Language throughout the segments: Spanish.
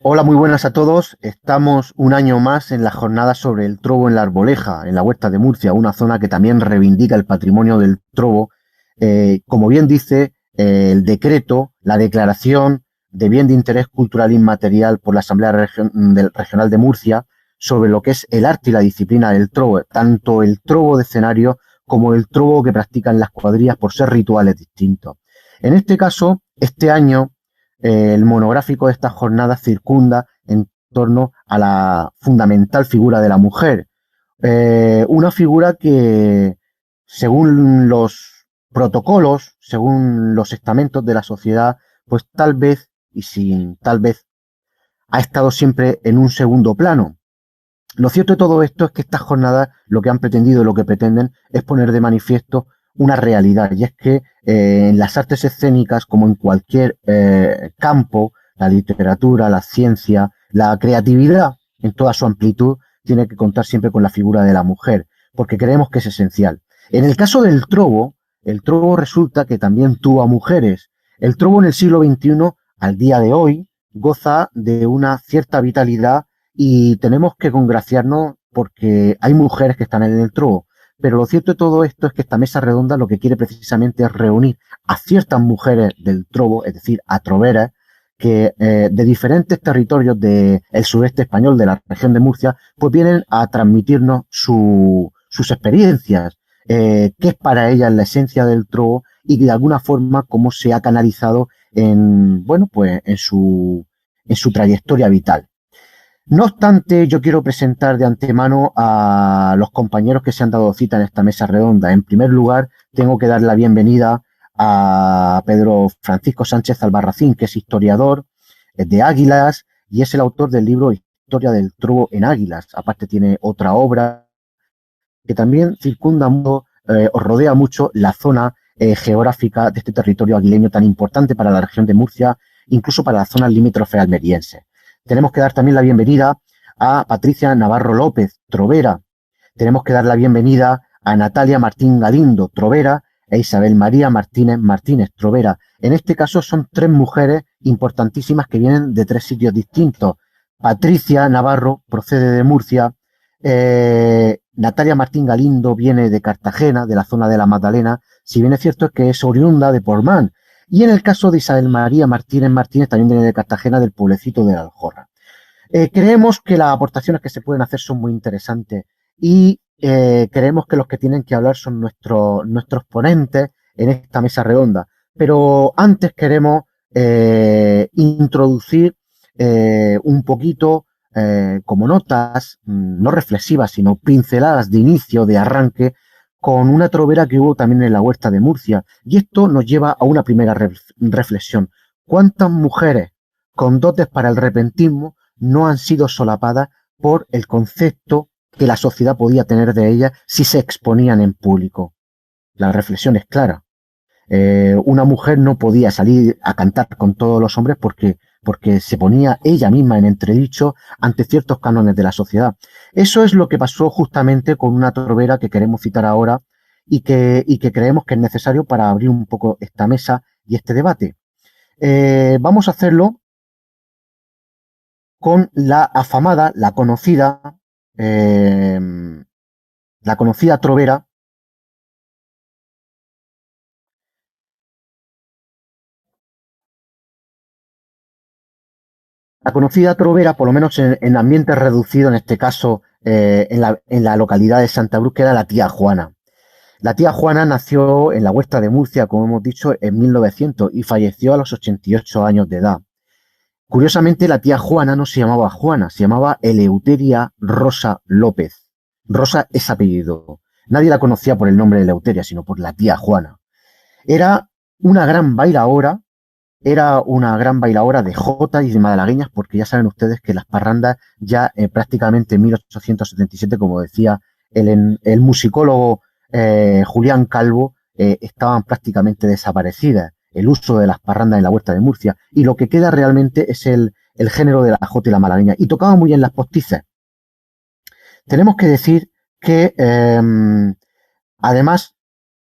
Hola, muy buenas a todos. Estamos un año más en la jornada sobre el trobo en la Arboleja, en la Huerta de Murcia, una zona que también reivindica el patrimonio del trobo. Como bien dice el decreto, la declaración de bien de interés cultural inmaterial por la Regional de Murcia sobre lo que es el arte y la disciplina del trobo, tanto el trobo de escenario como el trobo que practican las cuadrillas por ser rituales distintos. En este caso, este año el monográfico de esta jornada circunda en torno a la fundamental figura de la mujer. Una figura que, según los protocolos, según los estamentos de la sociedad, pues tal vez, y sin tal vez, ha estado siempre en un segundo plano. Lo cierto de todo esto es que estas jornadas lo que han pretendido y lo que pretenden es poner de manifiesto una realidad, y es que en las artes escénicas, como en cualquier campo, la literatura, la ciencia, la creatividad en toda su amplitud, tiene que contar siempre con la figura de la mujer, porque creemos que es esencial. En el caso del trobo, el trobo resulta que también tuvo a mujeres. El trobo en el siglo XXI, al día de hoy, goza de una cierta vitalidad y tenemos que congraciarnos porque hay mujeres que están en el trobo. Pero lo cierto de todo esto es que esta mesa redonda lo que quiere precisamente es reunir a ciertas mujeres del trobo, es decir, a troveras, que de diferentes territorios del sureste español, de la región de Murcia, pues vienen a transmitirnos sus experiencias, qué es para ellas la esencia del trobo y de alguna forma cómo se ha canalizado en, bueno, pues en su trayectoria vital. No obstante, yo quiero presentar de antemano a los compañeros que se han dado cita en esta mesa redonda. En primer lugar, tengo que dar la bienvenida a Pedro Francisco Sánchez Albarracín, que es historiador de Águilas y es el autor del libro Historia del Trobo en Águilas. Aparte tiene otra obra que también circunda o rodea mucho la zona geográfica de este territorio aguileño tan importante para la región de Murcia, incluso para la zona limítrofe almeriense. Tenemos que dar también la bienvenida a Patricia Navarro López, trovera. Tenemos que dar la bienvenida a Natalia Martín Galindo, trovera, e Isabel María Martínez Martínez, trovera. En este caso son tres mujeres importantísimas que vienen de tres sitios distintos. Patricia Navarro procede de Murcia, Natalia Martín Galindo viene de Cartagena, de la zona de la Magdalena, si bien es cierto es que es oriunda de Portmán. Y en el caso de Isabel María Martínez Martínez también viene de Cartagena, del pueblecito de la Aljorra. Creemos que las aportaciones que se pueden hacer son muy interesantes y creemos que los que tienen que hablar son nuestros ponentes en esta mesa redonda. Pero antes queremos introducir un poquito como notas, no reflexivas, sino pinceladas de inicio, de arranque, con una trovera que hubo también en la Huerta de Murcia. Y esto nos lleva a una primera reflexión. ¿Cuántas mujeres con dotes para el repentismo no han sido solapadas por el concepto que la sociedad podía tener de ellas si se exponían en público? La reflexión es clara. Una mujer no podía salir a cantar con todos los hombres porque se ponía ella misma en entredicho ante ciertos cánones de la sociedad. Eso es lo que pasó justamente con una trovera que queremos citar ahora y que creemos que es necesario para abrir un poco esta mesa y este debate. Vamos a hacerlo con la afamada, eh, la conocida trovera. La conocida trovera, por lo menos en ambiente reducido, en este caso en la localidad de Santa Cruz, que era la tía Juana. La tía Juana nació en la Huerta de Murcia, como hemos dicho, en 1900 y falleció a los 88 años de edad. Curiosamente, la tía Juana no se llamaba Juana, se llamaba Eleuteria Rosa López. Rosa es apellido. Nadie la conocía por el nombre de Eleuteria, sino por la tía Juana. Era una gran bailaora, era una gran bailaora de jota y de malagueñas, porque ya saben ustedes que las parrandas ya prácticamente en 1877, como decía el musicólogo Julián Calvo, estaban prácticamente desaparecidas. El uso de las parrandas en la Huerta de Murcia, y lo que queda realmente es el género de la jota y la malagueña. Y tocaba muy bien las postizas. Tenemos que decir que además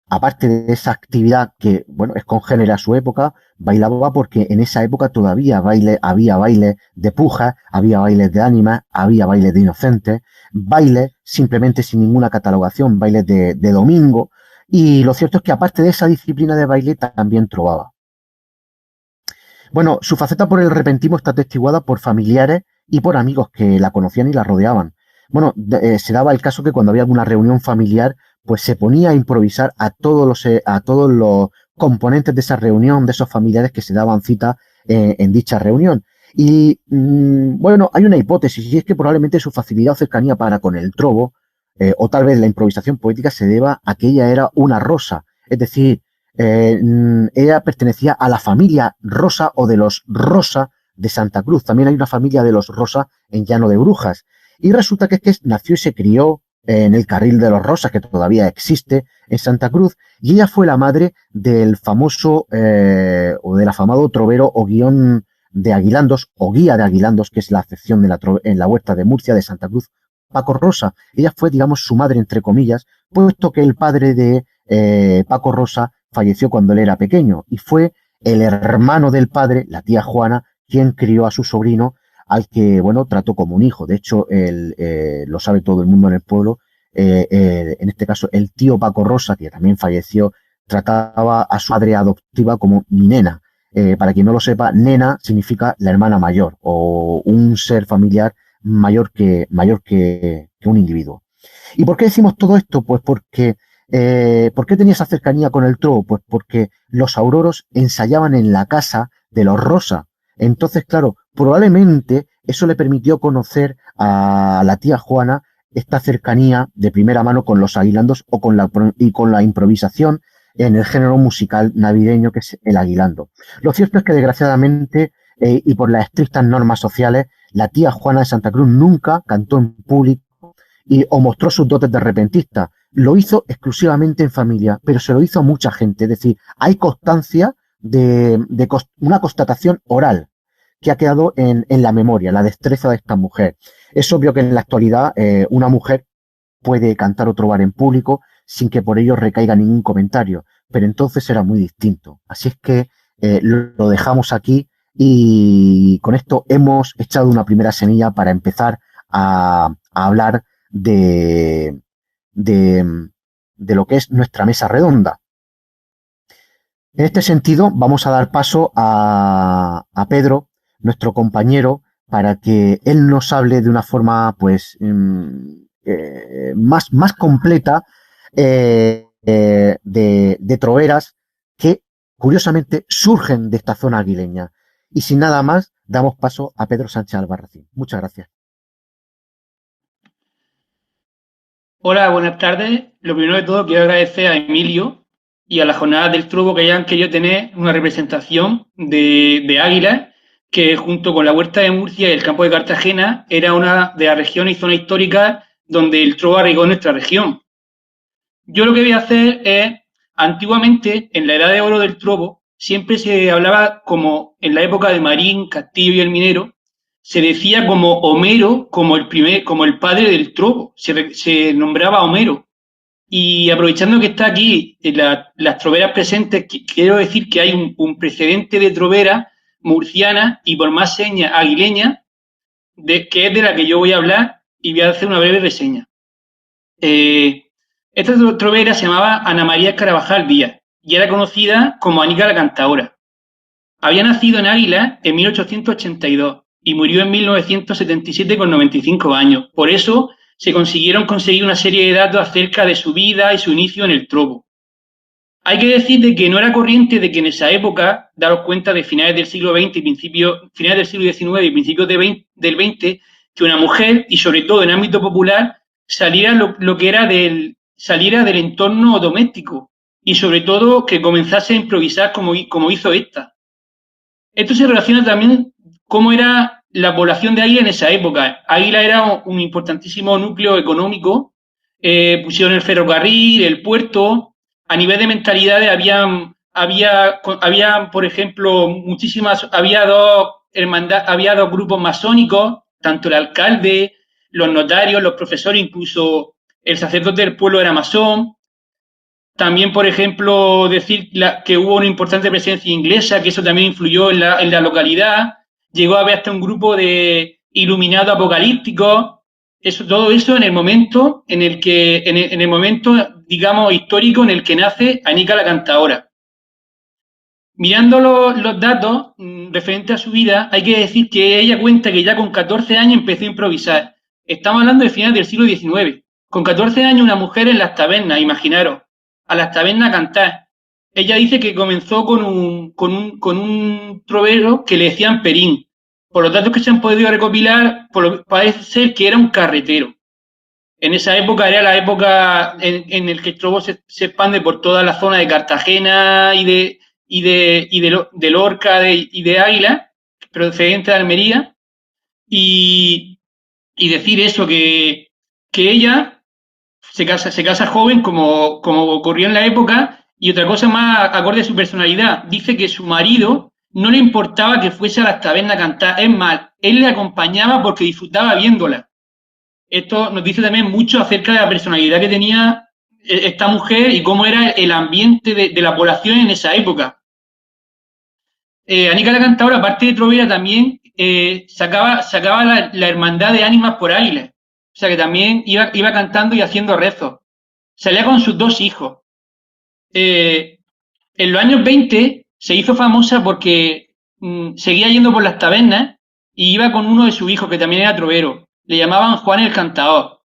aparte de esa actividad que, bueno, es congénere a su época, bailaba porque en esa época todavía había bailes de pujas, había bailes de ánimas, había bailes de inocentes, bailes simplemente sin ninguna catalogación, bailes de domingo. Y lo cierto es que aparte de esa disciplina de baile, también trovaba. Bueno, su faceta por el repentismo está atestiguada por familiares y por amigos que la conocían y la rodeaban. Bueno, se daba el caso que cuando había alguna reunión familiar, pues se ponía a improvisar a todos los componentes de esa reunión, de esos familiares que se daban cita en dicha reunión. Y bueno, hay una hipótesis, y es que probablemente su facilidad o cercanía para con el trobo, o tal vez la improvisación poética, se deba a que ella era una rosa, es decir, ella pertenecía a la familia Rosa o de los Rosa de Santa Cruz. También hay una familia de los Rosa en Llano de Brujas. Y resulta que es que nació y se crió en el Carril de los Rosas, que todavía existe en Santa Cruz, y ella fue la madre del famoso o del afamado trovero o guión de Aguilandos, o guía de Aguilandos, que es la acepción en la huerta de Murcia de Santa Cruz, Paco Rosa. Ella fue, digamos, su madre, entre comillas, puesto que el padre de Paco Rosa falleció cuando él era pequeño y fue el hermano del padre, la tía Juana, quien crió a su sobrino, al que, bueno, trató como un hijo. De hecho, lo sabe todo el mundo en el pueblo. En este caso, el tío Paco Rosa, que también falleció, trataba a su madre adoptiva como mi nena. Para quien no lo sepa, nena significa la hermana mayor o un ser familiar mayor que un individuo. ¿Y por qué decimos todo esto? Pues porque ¿por qué tenía esa cercanía con el trobo? Pues porque los auroros ensayaban en la casa de los Rosa. Entonces, claro, probablemente eso le permitió conocer a la tía Juana esta cercanía de primera mano con los aguilandos y con la improvisación en el género musical navideño que es el aguilando. Lo cierto es que desgraciadamente y por las estrictas normas sociales, la tía Juana de Santa Cruz nunca cantó en público o mostró sus dotes de repentista. Lo hizo exclusivamente en familia, pero se lo hizo a mucha gente. Es decir, hay constancia de una constatación oral que ha quedado en la memoria, la destreza de esta mujer. Es obvio que en la actualidad una mujer puede cantar o trobar en público sin que por ello recaiga ningún comentario, pero entonces era muy distinto. Así es que lo dejamos aquí y con esto hemos echado una primera semilla para empezar a hablar de, de, de lo que es nuestra mesa redonda. En este sentido, vamos a dar paso a Pedro, nuestro compañero, para que él nos hable de una forma pues más completa de troveras que curiosamente surgen de esta zona aguileña. Y sin nada más, damos paso a Pedro Sánchez Albarracín. Muchas gracias. Hola, buenas tardes. Lo primero de todo, quiero agradecer a Emilio y a la Jornada del Trobo que hayan querido tener una representación de águilas que junto con la Huerta de Murcia y el Campo de Cartagena era una de las regiones y zonas históricas donde el trobo arraigó en nuestra región. Yo lo que voy a hacer es, antiguamente, en la Edad de Oro del Trobo, siempre se hablaba como en la época de Marín, Castillo y el Minero, se decía como Homero, como el padre del trobo, se nombraba Homero. Y aprovechando que está aquí las troveras presentes, quiero decir que hay un precedente de trovera murciana y por más señas aguileña, que es de la que yo voy a hablar y voy a hacer una breve reseña. Esta trovera se llamaba Ana María Carabajal Díaz y era conocida como Anica la Cantaora. Había nacido en Águila en 1882 y murió en 1977 con 95 años. Por eso se consiguieron conseguir una serie de datos acerca de su vida y su inicio en el trobo. Hay que decir de que no era corriente de que en esa época, daros cuenta de finales del siglo XX y finales del siglo XIX y principios del XX, que una mujer, y sobre todo en ámbito popular, saliera saliera del entorno doméstico y sobre todo que comenzase a improvisar como hizo esta. Esto se relaciona también cómo era la población de Águila en esa época. Águila era un importantísimo núcleo económico, pusieron el ferrocarril, el puerto. A nivel de mentalidades había por ejemplo, había dos grupos masónicos, tanto el alcalde, los notarios, los profesores, incluso el sacerdote del pueblo era masón. También, por ejemplo, decir que hubo una importante presencia inglesa, que eso también influyó en la localidad. Llegó a haber hasta un grupo de iluminados apocalípticos. Todo eso en el momento en el momento, digamos, histórico en el que nace Anica la Cantaora. Mirando los datos referentes a su vida, hay que decir que ella cuenta que ya con 14 años empezó a improvisar. Estamos hablando de finales del siglo XIX. Con 14 años, una mujer en las tabernas, imaginaros, a las tabernas a cantar. Ella dice que comenzó con un trovero que le decían Perín. Por los datos que se han podido recopilar, parece ser que era un carretero. En esa época era la época en la que el trovo se expande por toda la zona de Cartagena de Lorca y de Águila, procedente de Almería, y decir eso, que ella se casa joven, como ocurrió en la época, y otra cosa más acorde a su personalidad. Dice que su marido no le importaba que fuese a las tabernas a cantar, es más, él le acompañaba porque disfrutaba viéndola. Esto nos dice también mucho acerca de la personalidad que tenía esta mujer y cómo era el ambiente de la población en esa época. Anica la Cantaora, aparte de trovera, también sacaba la hermandad de ánimas por Águila. O sea que también iba cantando y haciendo rezos. Salía con sus 2 hijos. En los años 20 se hizo famosa porque seguía yendo por las tabernas y iba con uno de sus hijos, que también era trovero. Le llamaban Juan el Cantador.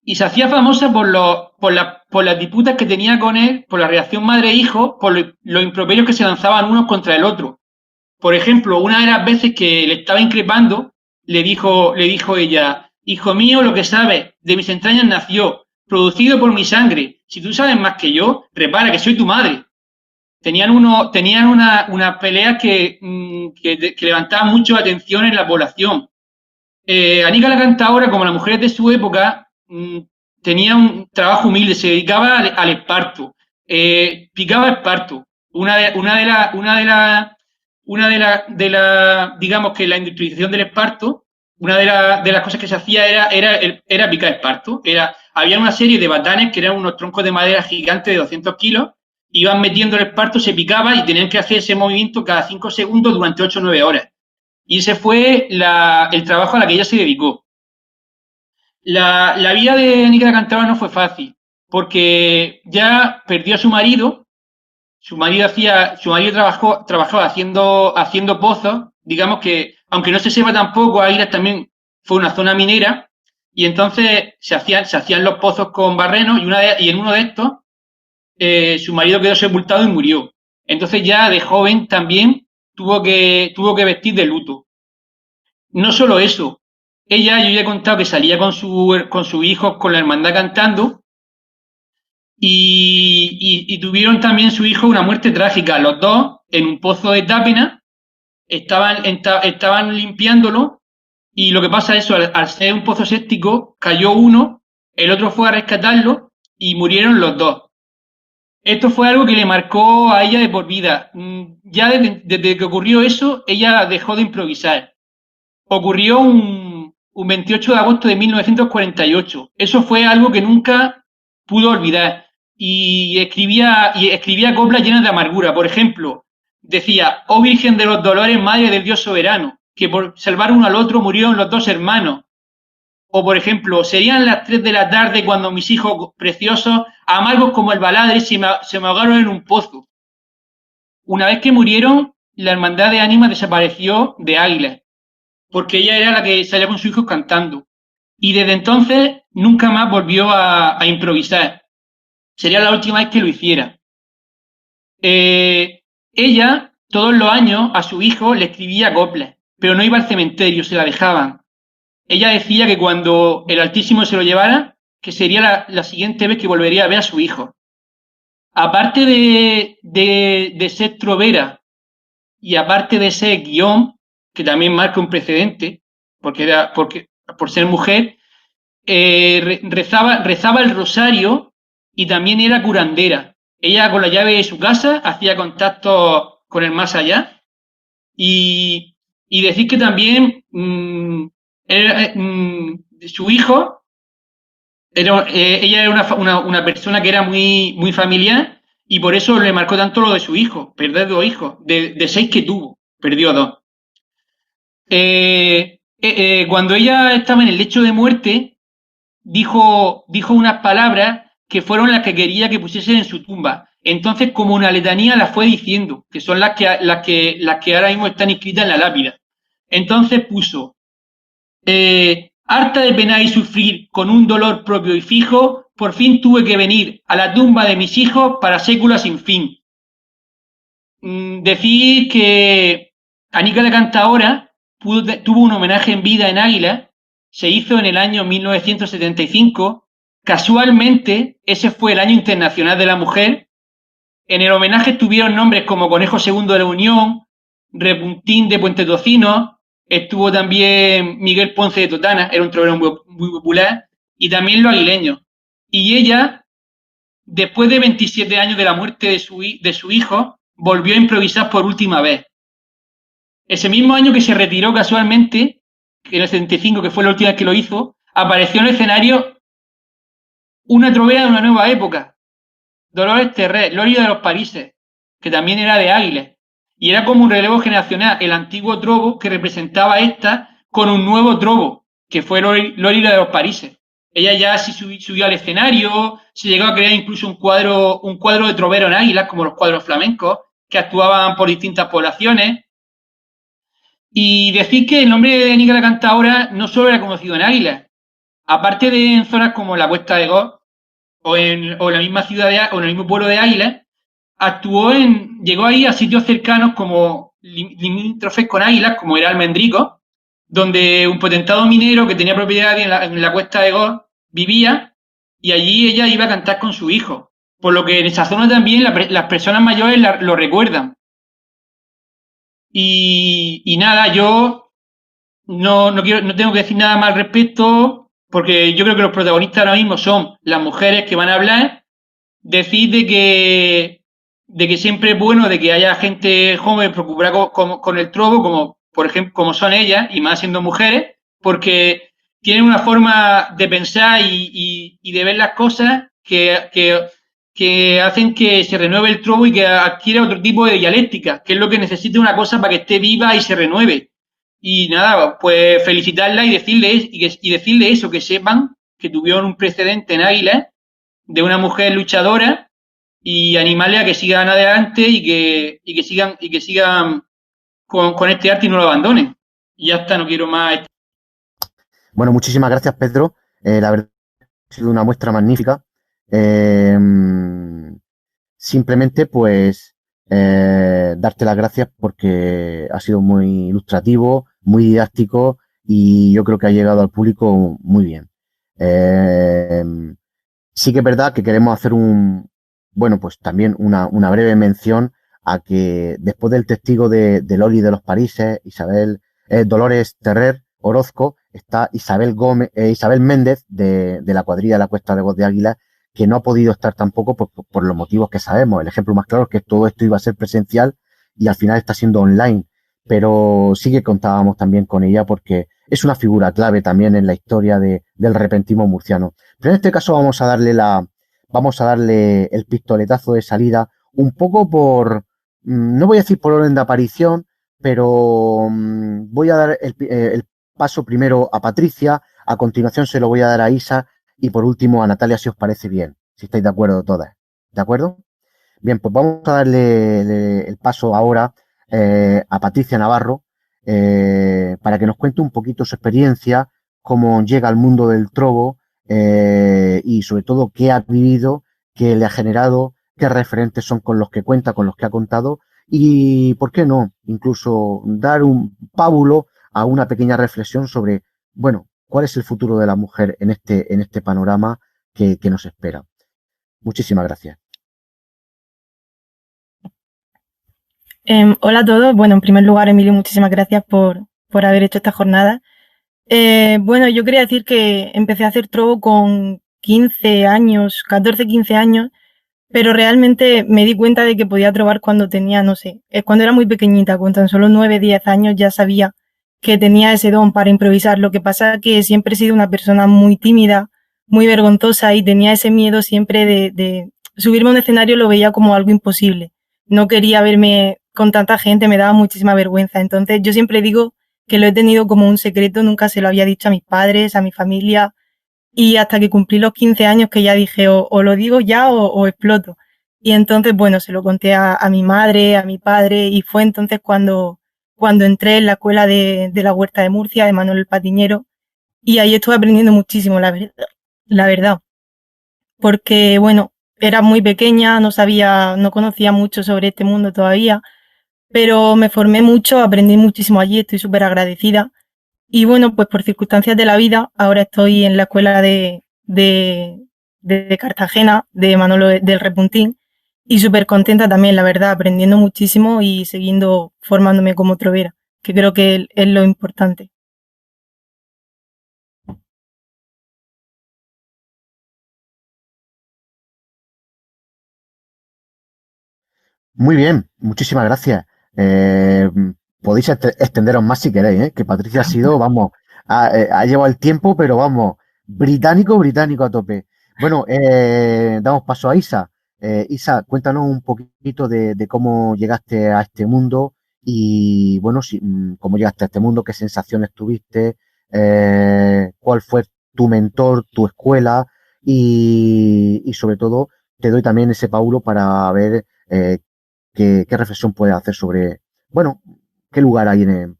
Y se hacía famosa por las disputas que tenía con él, por la relación madre-hijo, por los improperios que se lanzaban unos contra el otro. Por ejemplo, una de las veces que le estaba increpando, le dijo ella: hijo mío, lo que sabes, de mis entrañas nació, producido por mi sangre. Si tú sabes más que yo, repara que soy tu madre. Tenían unas peleas que levantaban mucho atención en la población. Anica la Cantaora, como las mujeres de su época, tenía un trabajo humilde, se dedicaba al esparto, picaba esparto. Digamos que la industrialización del esparto, una de las cosas que se hacía era picar esparto. Había una serie de batanes que eran unos troncos de madera gigantes de 200 kilos, iban metiendo el esparto, se picaba y tenían que hacer ese movimiento cada 5 segundos durante 8 o 9 horas. Y ese fue el trabajo a la que ella se dedicó. La vida de Anica la Cantaora no fue fácil, porque ya perdió a su marido. Su marido trabajaba haciendo pozos. Digamos que, aunque no se sepa tampoco, Águilas también fue una zona minera, y entonces se hacían los pozos con barrenos, y en uno de estos su marido quedó sepultado y murió. Entonces ya de joven también tuvo que vestir de luto. No solo eso, yo ya he contado que salía con sus hijos, con la hermandad cantando, y tuvieron también su hijo una muerte trágica. Los dos, en un pozo de Tápena, estaban limpiándolo, y lo que pasa es eso, al ser un pozo séptico, cayó uno, el otro fue a rescatarlo y murieron los dos. Esto fue algo que le marcó a ella de por vida. Ya desde que ocurrió eso, ella dejó de improvisar. Ocurrió un 28 de agosto de 1948. Eso fue algo que nunca pudo olvidar. Y escribía coplas llenas de amargura. Por ejemplo, decía: oh Virgen de los Dolores, Madre del Dios Soberano, que por salvar uno al otro murieron los 2 hermanos. O, por ejemplo, serían las 3 de la tarde cuando mis hijos preciosos, amargos como el baladre, se me ahogaron en un pozo. Una vez que murieron, la hermandad de ánimas desapareció de Águilas, porque ella era la que salía con sus hijos cantando. Y desde entonces nunca más volvió a improvisar. Sería la última vez que lo hiciera. Ella, todos los años, a su hijo le escribía coplas, pero no iba al cementerio, se la dejaban. Ella decía que cuando el Altísimo se lo llevara, que sería la siguiente vez que volvería a ver a su hijo. Aparte de ser trovera y aparte de ser guión, que también marca un precedente, por ser mujer, rezaba el rosario y también era curandera. Ella, con la llave de su casa, hacía contacto con el más allá, y decir que también su hijo Ella era una persona que era muy, muy familiar y por eso le marcó tanto lo de su hijo, perder 2 hijos, de 6 que tuvo, perdió 2. Cuando ella estaba en el lecho de muerte, dijo unas palabras que fueron las que quería que pusiesen en su tumba. Entonces, como una letanía, las fue diciendo, que son las que ahora mismo están inscritas en la lápida. Entonces puso, harta de penar y sufrir con un dolor propio y fijo, por fin tuve que venir a la tumba de mis hijos para séculos sin fin. Decir que Anica la Cantaora tuvo un homenaje en vida en Águila, se hizo en el año 1975. Casualmente, ese fue el Año Internacional de la Mujer. En el homenaje estuvieron nombres como Conejo Segundo de la Unión, Repuntín de Puente Tocino, estuvo también Miguel Ponce de Totana, era un trovero muy, muy popular, y también los aguileños. Y ella, después de 27 años de la muerte de su hijo, volvió a improvisar por última vez. Ese mismo año que se retiró casualmente, que en el 75, que fue la última vez que lo hizo, apareció en el escenario una trovera de una nueva época, Dolores Terré, Lori de los Parises, que también era de Águiles. Y era como un relevo generacional, el antiguo trobo que representaba esta con un nuevo trobo, que fue Lori de los Parises. Ella ya sí subió al escenario, se llegó a crear incluso un cuadro de trovero en Águilas, como los cuadros flamencos, que actuaban por distintas poblaciones. Y decir que el nombre de Nica la Cantaora no solo era conocido en Águilas, aparte de en zonas como la Cuesta de Goz o la misma ciudad o en el mismo pueblo de Águilas, llegó ahí a sitios cercanos como limítrofes con Águilas, como era Almendrico, donde un potentado minero que tenía propiedad en la Cuesta de Goz vivía y allí ella iba a cantar con su hijo. Por lo que en esa zona también las personas mayores lo recuerdan. Y nada, yo no tengo que decir nada más al respecto, porque yo creo que los protagonistas ahora mismo son las mujeres que van a hablar. Decir de que siempre es bueno de que haya gente joven preocupada con el trobo, como por ejemplo, como son ellas, y más siendo mujeres, porque tienen una forma de pensar y de ver las cosas que hacen que se renueve el trobo y que adquiera otro tipo de dialéctica, que es lo que necesita una cosa para que esté viva y se renueve. Y nada, pues felicitarla y decirle eso, que sepan que tuvieron un precedente en Águila de una mujer luchadora y animarle a que sigan adelante y que sigan con este arte y no lo abandonen. Y ya está, no quiero más. Bueno, muchísimas gracias, Pedro. La verdad ha sido una muestra magnífica. Eh, Simplemente, pues, darte las gracias porque ha sido muy ilustrativo, muy didáctico y yo creo que ha llegado al público muy bien. Eh, sí que es verdad que queremos hacer bueno, pues también una breve mención a que después del testigo de Loli de los Parises, Dolores Terrer Orozco, está Isabel Méndez de la cuadrilla de la Cuesta de Voz de Águila, que no ha podido estar tampoco por los motivos que sabemos. El ejemplo más claro es que todo esto iba a ser presencial y al final está siendo online, pero sí que contábamos también con ella porque es una figura clave también en la historia del repentismo murciano. Pero en este caso vamos a darle el pistoletazo de salida un poco no voy a decir por orden de aparición, pero voy a dar el paso primero a Patricia, a continuación se lo voy a dar a Isa y por último a Natalia, si os parece bien, si estáis de acuerdo todas. ¿De acuerdo? Bien, pues vamos a darle el paso ahora a Patricia Navarro para que nos cuente un poquito su experiencia, cómo llega al mundo del trobo y sobre todo qué ha vivido, qué le ha generado, qué referentes son con los que cuenta, con los que ha contado y, ¿por qué no?, incluso dar un pábulo a una pequeña reflexión sobre, bueno, cuál es el futuro de la mujer en este panorama que nos espera. Muchísimas gracias. Hola a todos. Bueno, en primer lugar, Emilio, muchísimas gracias por haber hecho esta jornada. Bueno, yo quería decir que empecé a hacer trobo con 15 años, 14, 15 años, pero realmente me di cuenta de que podía trobar cuando tenía, no sé, cuando era muy pequeñita, con tan solo 9, 10 años ya sabía que tenía ese don para improvisar. Lo que pasa es que siempre he sido una persona muy tímida, muy vergonzosa y tenía ese miedo siempre de subirme a un escenario, lo veía como algo imposible. No quería verme con tanta gente, me daba muchísima vergüenza. Entonces yo siempre digo que lo he tenido como un secreto, nunca se lo había dicho a mis padres, a mi familia, y hasta que cumplí los 15 años que ya dije o lo digo ya o exploto. Y entonces, bueno, se lo conté a mi madre, a mi padre, y fue entonces cuando entré en la escuela de la Huerta de Murcia, de Manuel el Patiñero, y ahí estuve aprendiendo muchísimo, la verdad, porque, bueno, era muy pequeña, no sabía, no conocía mucho sobre este mundo todavía, pero me formé mucho, aprendí muchísimo allí, estoy súper agradecida. Y bueno, pues por circunstancias de la vida, ahora estoy en la escuela de Cartagena, de Manolo del Repuntín, y súper contenta también, la verdad, aprendiendo muchísimo y siguiendo formándome como trovera, que creo que es lo importante. Muy bien, muchísimas gracias. Podéis extenderos más si queréis, ¿eh? Que Patricia ha sido, vamos, ha llevado el tiempo, pero vamos, británico, británico a tope. Bueno, damos paso a Isa. Isa, cuéntanos un poquito de cómo llegaste a este mundo y, bueno, si, cómo llegaste a este mundo, qué sensaciones tuviste, cuál fue tu mentor, tu escuela y sobre todo, te doy también ese Paulo para ver qué reflexión puede hacer sobre, bueno, qué lugar hay en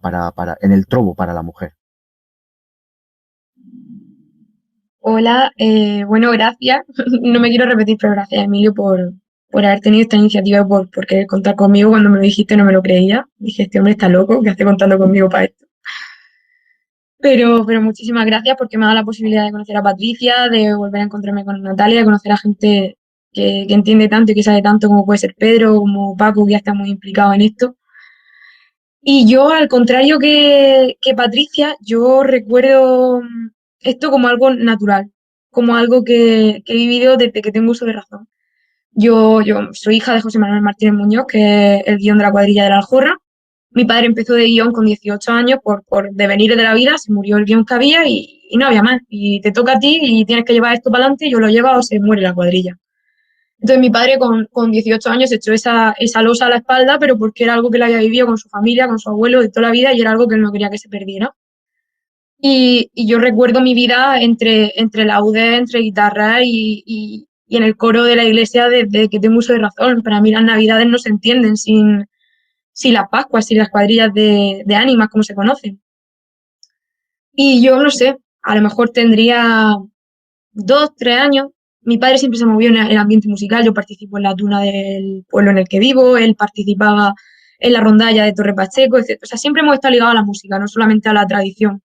el trobo para la mujer. Hola, bueno, gracias. No me quiero repetir, pero gracias, Emilio, por haber tenido esta iniciativa, por querer contar conmigo. Cuando me lo dijiste no me lo creía. Dije, este hombre está loco, que hace contando conmigo para esto. Pero muchísimas gracias porque me ha dado la posibilidad de conocer a Patricia, de volver a encontrarme con Natalia, de conocer a gente que entiende tanto y que sabe tanto como puede ser Pedro, como Paco, que ya está muy implicado en esto. Y yo, al contrario que Patricia, yo recuerdo esto como algo natural, como algo que he vivido desde que tengo uso de razón. Yo soy hija de José Manuel Martínez Muñoz, que es el guión de la cuadrilla de la Aljorra. Mi padre empezó de guión con 18 años por devenir de la vida, se murió el guión que había y no había más. Y te toca a ti y tienes que llevar esto para adelante y yo lo llevo o se muere la cuadrilla. Entonces mi padre con 18 años echó esa losa a la espalda, pero porque era algo que él había vivido con su familia, con su abuelo de toda la vida y era algo que él no quería que se perdiera. Y yo recuerdo mi vida entre laudes, entre guitarra y en el coro de la iglesia desde que tengo uso de razón. Para mí las navidades no se entienden sin las Pascuas, sin las cuadrillas de ánimas, como se conocen. Y yo no sé, a lo mejor tendría 2, 3 años. Mi padre siempre se movió en el ambiente musical, yo participo en la tuna del pueblo en el que vivo, él participaba en la rondalla de Torre Pacheco, etc. O sea, siempre hemos estado ligados a la música, no solamente a la tradición.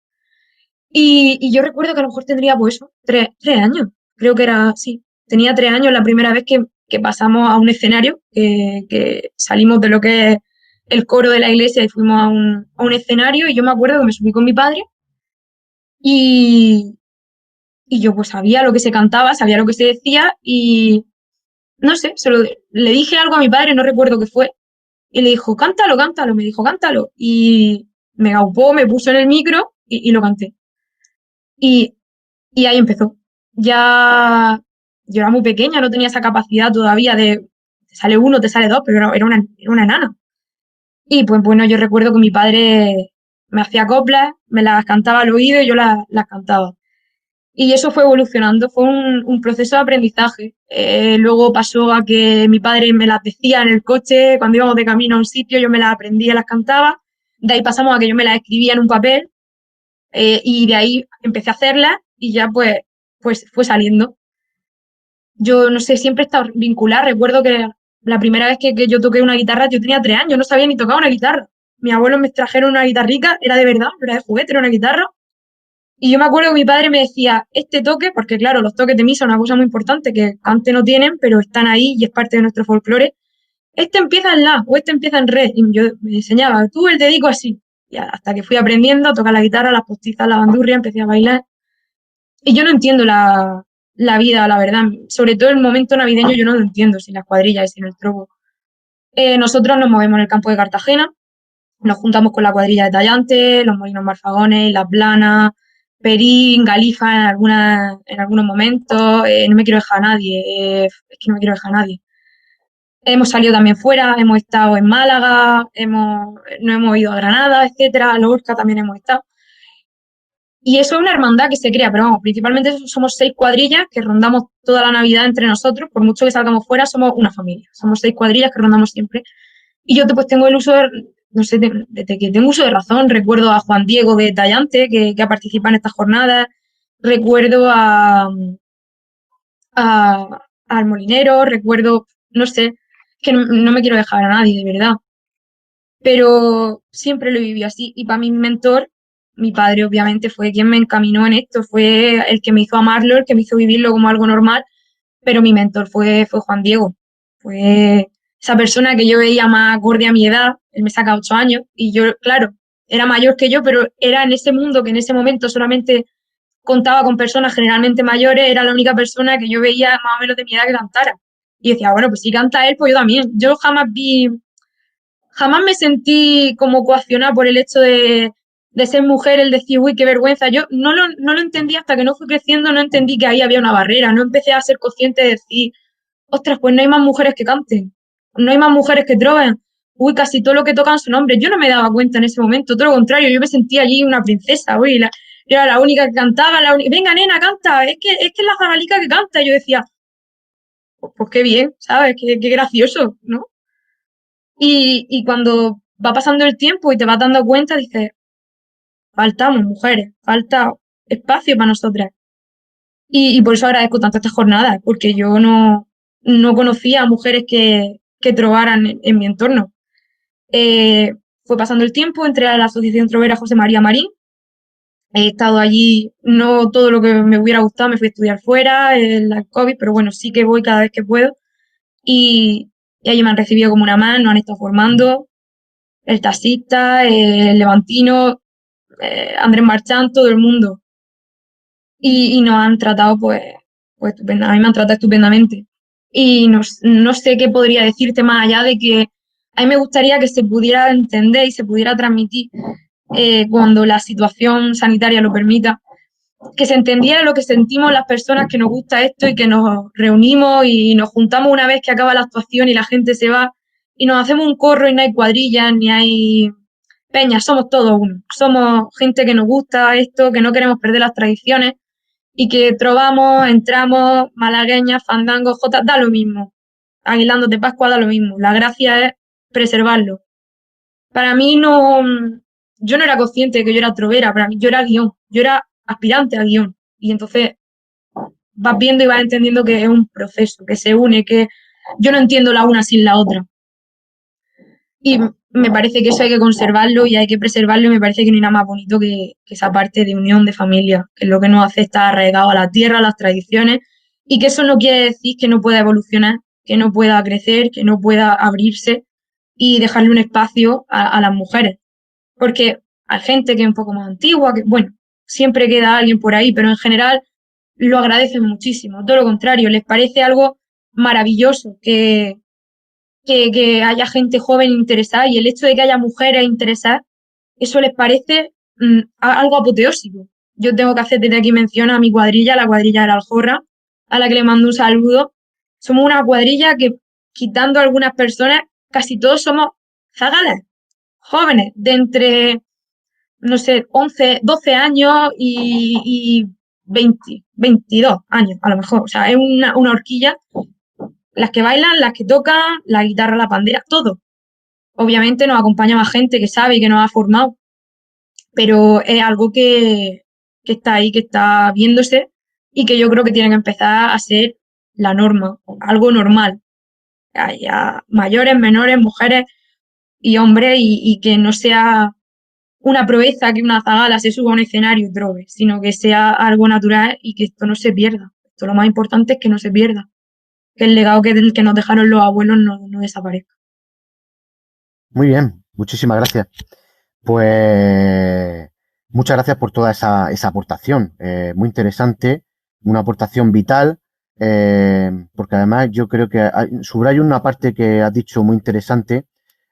Y yo recuerdo que a lo mejor tendría, pues eso, 3 años. Creo que era, sí, tenía 3 años la primera vez que pasamos a un escenario, que salimos de lo que es el coro de la iglesia y fuimos a un escenario y yo me acuerdo que me subí con mi padre y, y yo pues sabía lo que se cantaba, sabía lo que se decía y no sé, le dije algo a mi padre, no recuerdo qué fue, y le dijo, cántalo, cántalo, me dijo, cántalo. Y me gaupó, me puso en el micro y lo canté. Y, y ahí empezó. Ya yo era muy pequeña, no tenía esa capacidad todavía te sale uno, te sale dos, pero era una enana. Y pues bueno, yo recuerdo que mi padre me hacía coplas, me las cantaba al oído y yo las cantaba. Y eso fue evolucionando, fue un proceso de aprendizaje. Luego pasó a que mi padre me las decía en el coche, cuando íbamos de camino a un sitio, yo me las aprendía, las cantaba. De ahí pasamos a que yo me las escribía en un papel y de ahí empecé a hacerlas y ya pues fue saliendo. Yo no sé, siempre he estado vinculada. Recuerdo que la primera vez que yo toqué una guitarra, yo tenía 3 años, no sabía ni tocar una guitarra. Mis abuelos me trajeron una guitarrica, era de verdad, no era de juguete, era una guitarra. Y yo me acuerdo que mi padre me decía, este toque, porque claro, los toques de misa son una cosa muy importante que antes no tienen, pero están ahí y es parte de nuestro folclore. Este empieza en la o este empieza en re. Y yo me enseñaba, tú el dedico así. Y hasta que fui aprendiendo a tocar la guitarra, las postizas, la bandurria, empecé a bailar. Y yo no entiendo la vida, la verdad. Sobre todo el momento navideño yo no lo entiendo, sin las cuadrillas y sin el trobo. Nosotros nos movemos en el campo de Cartagena, nos juntamos con la cuadrilla de tallantes, los molinos marfagones, las blanas, Perín, Galifa en algunos momentos, no me quiero dejar a nadie, es que no me quiero dejar a nadie. Hemos salido también fuera, hemos estado en Málaga, no hemos ido a Granada, etcétera, a Lorca también hemos estado. Y eso es una hermandad que se crea, pero vamos, principalmente somos 6 cuadrillas que rondamos toda la Navidad entre nosotros, por mucho que salgamos fuera, somos una familia, somos 6 cuadrillas que rondamos siempre. Y yo pues tengo el uso no sé, desde que tengo uso de razón, recuerdo a Juan Diego de Tallante, que ha participado en estas jornadas, recuerdo al Molinero, recuerdo, no sé, que no me quiero dejar a nadie, de verdad. Pero siempre lo viví así. Y para mi mentor, mi padre obviamente fue quien me encaminó en esto, fue el que me hizo amarlo, el que me hizo vivirlo como algo normal, pero mi mentor fue Juan Diego. Fue esa persona que yo veía más acorde a mi edad, él me saca 8 años, y yo, claro, era mayor que yo, pero era en ese mundo que en ese momento solamente contaba con personas generalmente mayores, era la única persona que yo veía más o menos de mi edad que cantara. Y decía, bueno, pues si canta él, pues yo también. Yo jamás me sentí como coaccionada por el hecho de ser mujer, el decir, uy, qué vergüenza. Yo no lo entendí hasta que no fui creciendo, no entendí que ahí había una barrera, no empecé a ser consciente de decir, ostras, pues no hay más mujeres que canten, no hay más mujeres que troven, uy, casi todo lo que tocan son hombres. Yo no me daba cuenta en ese momento, todo lo contrario, yo me sentía allí una princesa, uy, yo era la única que cantaba, venga, nena, canta, es que es la Zagalica que canta. Y yo decía, pues qué bien, ¿sabes? Qué gracioso, ¿no? Y cuando va pasando el tiempo y te vas dando cuenta, dices, faltamos mujeres, falta espacio para nosotras. Y por eso agradezco tanto estas jornadas, porque yo no conocía a mujeres que trovaran en mi entorno. Fue pasando el tiempo, entré a la Asociación Trovera José María Marín. He estado allí, no todo lo que me hubiera gustado, me fui a estudiar fuera, el COVID, pero bueno, sí que voy cada vez que puedo. Y allí me han recibido como una más, nos han estado formando, el taxista, el levantino, Andrés Marchán, todo el mundo. Y nos han tratado pues estupendamente, a mí me han tratado estupendamente. Y no sé qué podría decirte más allá de que a mí me gustaría que se pudiera entender y se pudiera transmitir cuando la situación sanitaria lo permita, que se entendiera lo que sentimos las personas que nos gusta esto y que nos reunimos y nos juntamos una vez que acaba la actuación y la gente se va y nos hacemos un corro y no hay cuadrillas ni hay peñas, somos todos uno. Somos gente que nos gusta esto, que no queremos perder las tradiciones y que trovamos, entramos, malagueñas, fandangos, jotas, da lo mismo. Aguilando de Pascua da lo mismo. La gracia es preservarlo. Para mí yo no era consciente de que yo era trovera, para mí yo era guión, yo era aspirante a guión. Y entonces vas viendo y vas entendiendo que es un proceso, que se une, que yo no entiendo la una sin la otra. Y me parece que eso hay que conservarlo y hay que preservarlo y me parece que no hay nada más bonito que esa parte de unión de familia, que es lo que nos hace estar arraigado a la tierra, a las tradiciones, y que eso no quiere decir que no pueda evolucionar, que no pueda crecer, que no pueda abrirse y dejarle un espacio a las mujeres. Porque hay gente que es un poco más antigua, que bueno, siempre queda alguien por ahí, pero en general lo agradecen muchísimo, todo lo contrario, les parece algo maravilloso que haya gente joven interesada y el hecho de que haya mujeres interesadas, eso les parece algo apoteósico. Yo tengo que hacer desde aquí mención a mi cuadrilla, la cuadrilla de la Aljorra, a la que le mando un saludo. Somos una cuadrilla que, quitando a algunas personas, casi todos somos zagales, jóvenes, de entre, no sé, 11, 12 años y 20, 22 años, a lo mejor. O sea, es una horquilla, las que bailan, las que tocan, la guitarra, la pandera, todo. Obviamente nos acompaña más gente que sabe y que nos ha formado, pero es algo que está ahí, que está viéndose y que yo creo que tiene que empezar a ser la norma, algo normal. Haya mayores, menores, mujeres y hombres y que no sea una proeza que una zagala se suba a un escenario y trove, sino que sea algo natural y que esto no se pierda. Esto lo más importante es que no se pierda, que el legado que nos dejaron los abuelos no desaparezca. Muy bien, muchísimas gracias. Pues muchas gracias por toda esa aportación, muy interesante, una aportación vital, porque además yo creo que subrayo una parte que has dicho muy interesante.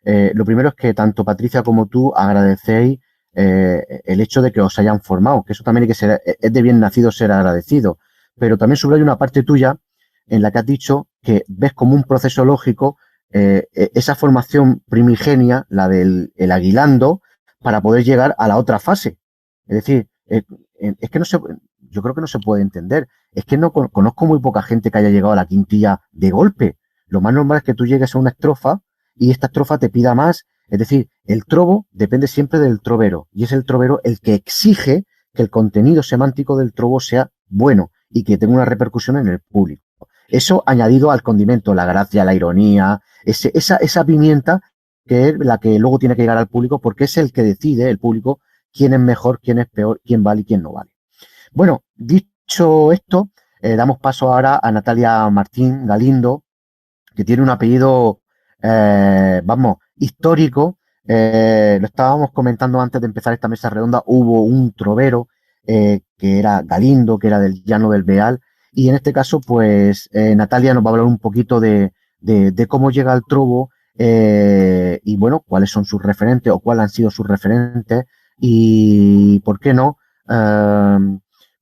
Lo primero es que tanto Patricia como tú agradecéis el hecho de que os hayan formado, que eso también hay que ser, es de bien nacido ser agradecido. Pero también subrayo una parte tuya en la que has dicho que ves como un proceso lógico esa formación primigenia, la del el aguilando, para poder llegar a la otra fase. Es decir, es que no se, yo creo que no se puede entender. Es que no conozco muy poca gente que haya llegado a la quintilla de golpe. Lo más normal es que tú llegues a una estrofa y esta estrofa te pida más. Es decir, el trobo depende siempre del trovero y es el trovero el que exige que el contenido semántico del trobo sea bueno y que tenga una repercusión en el público. Eso añadido al condimento, la gracia, la ironía, esa pimienta que es la que luego tiene que llegar al público porque es el que decide, el público, quién es mejor, quién es peor, quién vale y quién no vale. Bueno, dicho esto, damos paso ahora a Natalia Martín Galindo, que tiene un apellido, vamos, histórico. Lo estábamos comentando antes de empezar esta mesa redonda, hubo un trovero que era Galindo, que era del Llano del Beal, y en este caso, pues, Natalia nos va a hablar un poquito de cómo llega al trobo y, bueno, cuáles son sus referentes o cuáles han sido sus referentes y, ¿por qué no?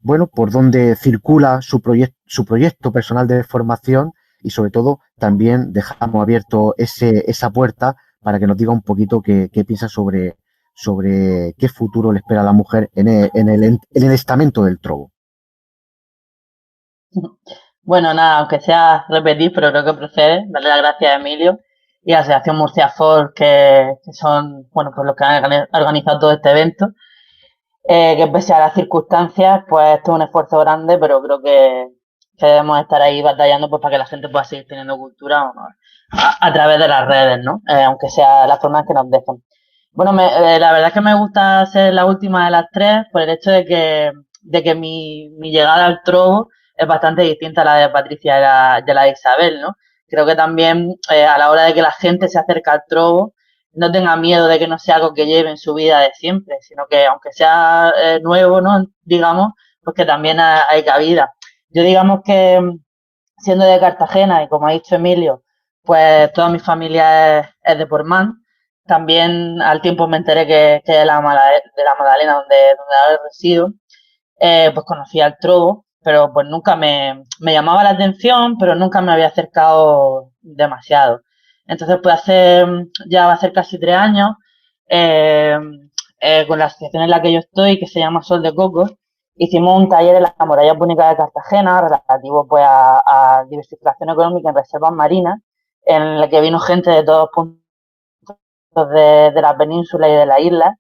Bueno, por dónde circula su proyecto personal de formación y sobre todo también dejamos abierto esa puerta para que nos diga un poquito qué piensa sobre qué futuro le espera a la mujer en el estamento del trobo. Bueno, nada, aunque sea repetir, pero creo que procede, darle las gracias a Emilio y a la Asociación Murcia Folk, que son, bueno, pues los que han organizado todo este evento, que pese a las circunstancias, pues esto es un esfuerzo grande, pero creo que debemos estar ahí batallando pues para que la gente pueda seguir teniendo cultura a través de las redes, ¿no? Aunque sea la forma en que nos dejen. Bueno, la verdad es que me gusta ser la última de las tres por el hecho de que mi llegada al trobo es bastante distinta a la de Patricia y a la de Isabel, ¿no? Creo que también a la hora de que la gente se acerca al trobo, no tenga miedo de que no sea algo que lleve en su vida de siempre, sino que aunque sea nuevo, ¿no? Digamos, pues que también hay cabida. Yo digamos que siendo de Cartagena y como ha dicho Emilio, pues toda mi familia es de Portmán. También al tiempo me enteré que de la Magdalena, donde ahora resido, pues conocía el trobo, pero pues nunca me llamaba la atención, pero nunca me había acercado demasiado. Entonces, pues ya va a ser casi 3 años, eh, con la asociación en la que yo estoy, que se llama Sol de Cocos, hicimos un taller en la Muralla Púnica de Cartagena relativo pues a diversificación económica en reservas marinas, en el que vino gente de todos puntos de la península y de la isla.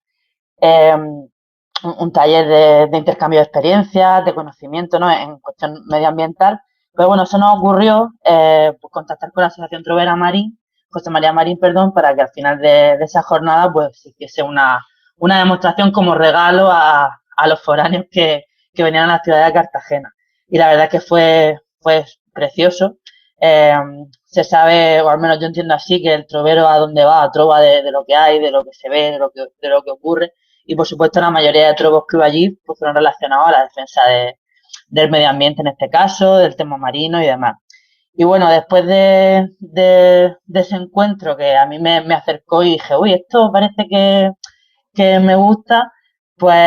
Un taller de intercambio de experiencias, de conocimiento, ¿no? En cuestión medioambiental. Pero bueno, eso nos ocurrió pues contactar con la Asociación Trovera Marín, José María Marín, perdón, para que al final de esa jornada pues se hiciese una demostración como regalo a los foráneos que venían a la ciudad de Cartagena. Y la verdad es que fue precioso. Se sabe, o al menos yo entiendo así, que el trovero a donde va, trova de lo que hay, de lo que se ve, de lo que ocurre. Y por supuesto la mayoría de trobos que hubo allí pues, fueron relacionados a la defensa del medio ambiente en este caso, del tema marino y demás. Y bueno, después de ese encuentro que a mí me acercó y dije, uy, esto parece que me gusta, pues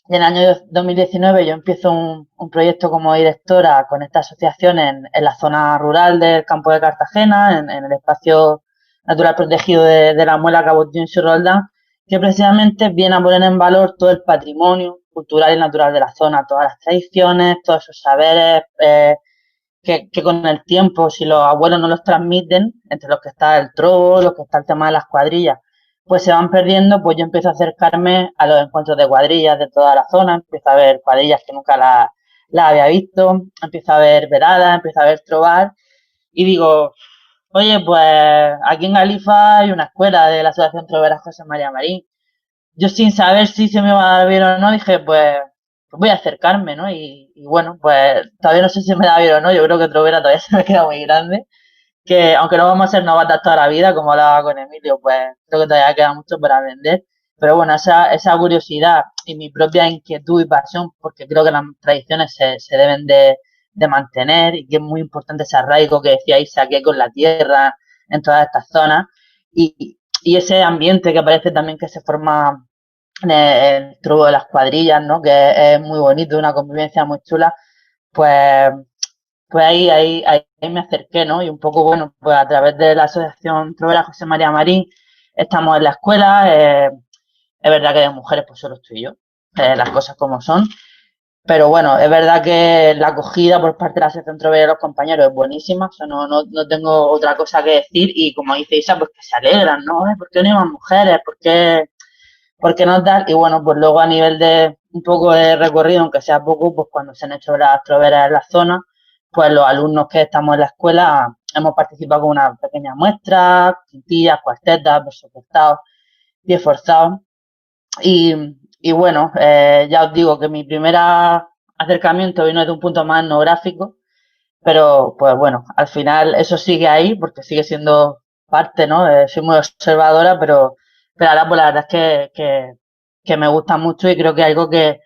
en el año 2019 yo empiezo un proyecto como directora con esta asociación en la zona rural del campo de Cartagena, en el espacio natural protegido de la Muela Cabotín y Roldán, que precisamente viene a poner en valor todo el patrimonio cultural y natural de la zona, todas las tradiciones, todos esos saberes que con el tiempo, si los abuelos no los transmiten, entre los que está el trobo, los que está el tema de las cuadrillas, pues se van perdiendo, pues yo empiezo a acercarme a los encuentros de cuadrillas de toda la zona, empiezo a ver cuadrillas que nunca las había visto, empiezo a ver veradas, empiezo a ver trobar, y digo, oye, pues aquí en Galifa hay una escuela de la Asociación Trovera José María Marín. Yo sin saber si se me va a dar bien o no, dije, pues voy a acercarme, ¿no? Y bueno, pues todavía no sé si me da bien o no, yo creo que Trovera todavía se me queda muy grande, que aunque no vamos a ser novatas toda la vida, como hablaba con Emilio, pues creo que todavía queda mucho por aprender. Pero bueno, esa curiosidad y mi propia inquietud y pasión, porque creo que las tradiciones se deben de mantener y que es muy importante ese arraigo que decía Isa, que hay con la tierra en todas estas zonas y ese ambiente que parece también que se forma el trobo de las cuadrillas, ¿no? Que es muy bonito, una convivencia muy chula, pues, pues ahí me acerqué, ¿no? Y un poco, bueno, pues a través de la Asociación Trovera José María Marín, estamos en la escuela, es verdad que de mujeres pues solo estoy yo, las cosas como son, pero bueno, es verdad que la acogida por parte de la Asociación Trovera de los compañeros es buenísima, o sea, no tengo otra cosa que decir y como dice Isa, pues que se alegran, ¿no? ¿Por qué no hay más mujeres? ¿Por qué no tal? Y bueno, pues luego a nivel de un poco de recorrido, aunque sea poco, pues cuando se han hecho las troveras en la zona, pues los alumnos que estamos en la escuela hemos participado con una pequeña muestra, quintillas, cuartetas, versos cortados, pie forzados. Y bueno, ya os digo que mi primer acercamiento vino desde un punto más etnográfico, pero pues bueno, al final eso sigue ahí porque sigue siendo parte, ¿no? Soy muy observadora, pero ahora pues la verdad es que me gusta mucho y creo que es algo que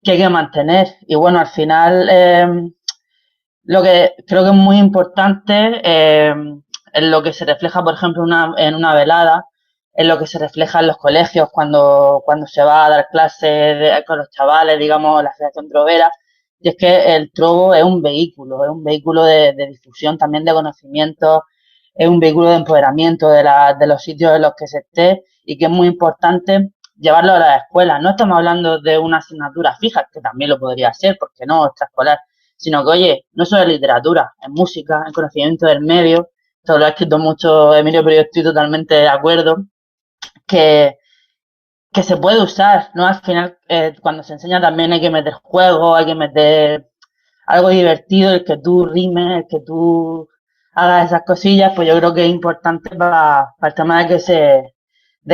hay que mantener. Y bueno, al final lo que creo que es muy importante en lo que se refleja, por ejemplo, en una velada, en lo que se refleja en los colegios cuando se va a dar clases con los chavales, digamos, la Federación Trovera, y es que el trobo es un vehículo de difusión también de conocimiento, es un vehículo de empoderamiento de los sitios en los que se esté y que es muy importante llevarlo a las escuelas. No estamos hablando de una asignatura fija, que también lo podría ser, porque no, extraescolar, sino que, oye, no solo en literatura, en música, en conocimiento del medio, esto lo ha escrito mucho Emilio, pero yo estoy totalmente de acuerdo, que, que se puede usar, ¿no? Al final, cuando se enseña también hay que meter juego, hay que meter algo divertido, el que tú rimes, el que tú hagas esas cosillas, pues yo creo que es importante para el tema de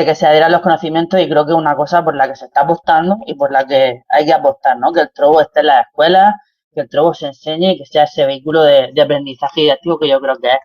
que se adhieran los conocimientos y creo que es una cosa por la que se está apostando y por la que hay que apostar, ¿no? Que el trobo esté en las escuelas, que el trobo se enseñe y que sea ese vehículo de aprendizaje didáctico que yo creo que es.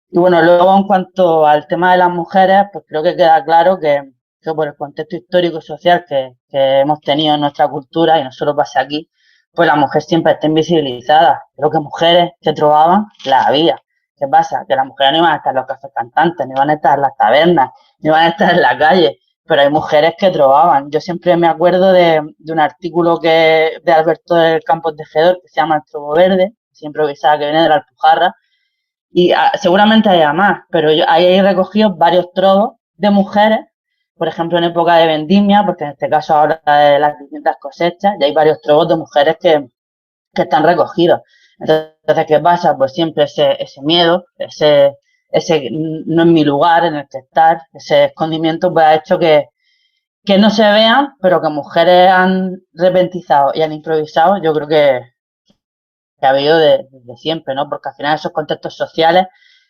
Y bueno, luego en cuanto al tema de las mujeres, pues creo que queda claro que por el contexto histórico y social que hemos tenido en nuestra cultura, y no solo pasa aquí, pues la mujer siempre está invisibilizada. Creo que mujeres que trobaban las había. ¿Qué pasa? Que las mujeres no iban a estar en los cafés cantantes, no iban a estar en las tabernas, no iban a estar en la calle, pero hay mujeres que trobaban. Yo siempre me acuerdo de un artículo de Alberto del Campos de Gedor que se llama El Trobo Verde, que improvisada, que viene de la Alpujarra, y seguramente haya más, pero ahí hay recogido varios trobos de mujeres, por ejemplo en época de vendimia, porque en este caso ahora de las distintas cosechas, y hay varios trobos de mujeres que están recogidos. Entonces, ¿qué pasa? Pues siempre ese miedo, ese no es mi lugar en el que estar, ese escondimiento, pues ha hecho que no se vean, pero que mujeres han repentizado y han improvisado, yo creo que ha habido desde siempre, ¿no? Porque al final esos contextos sociales,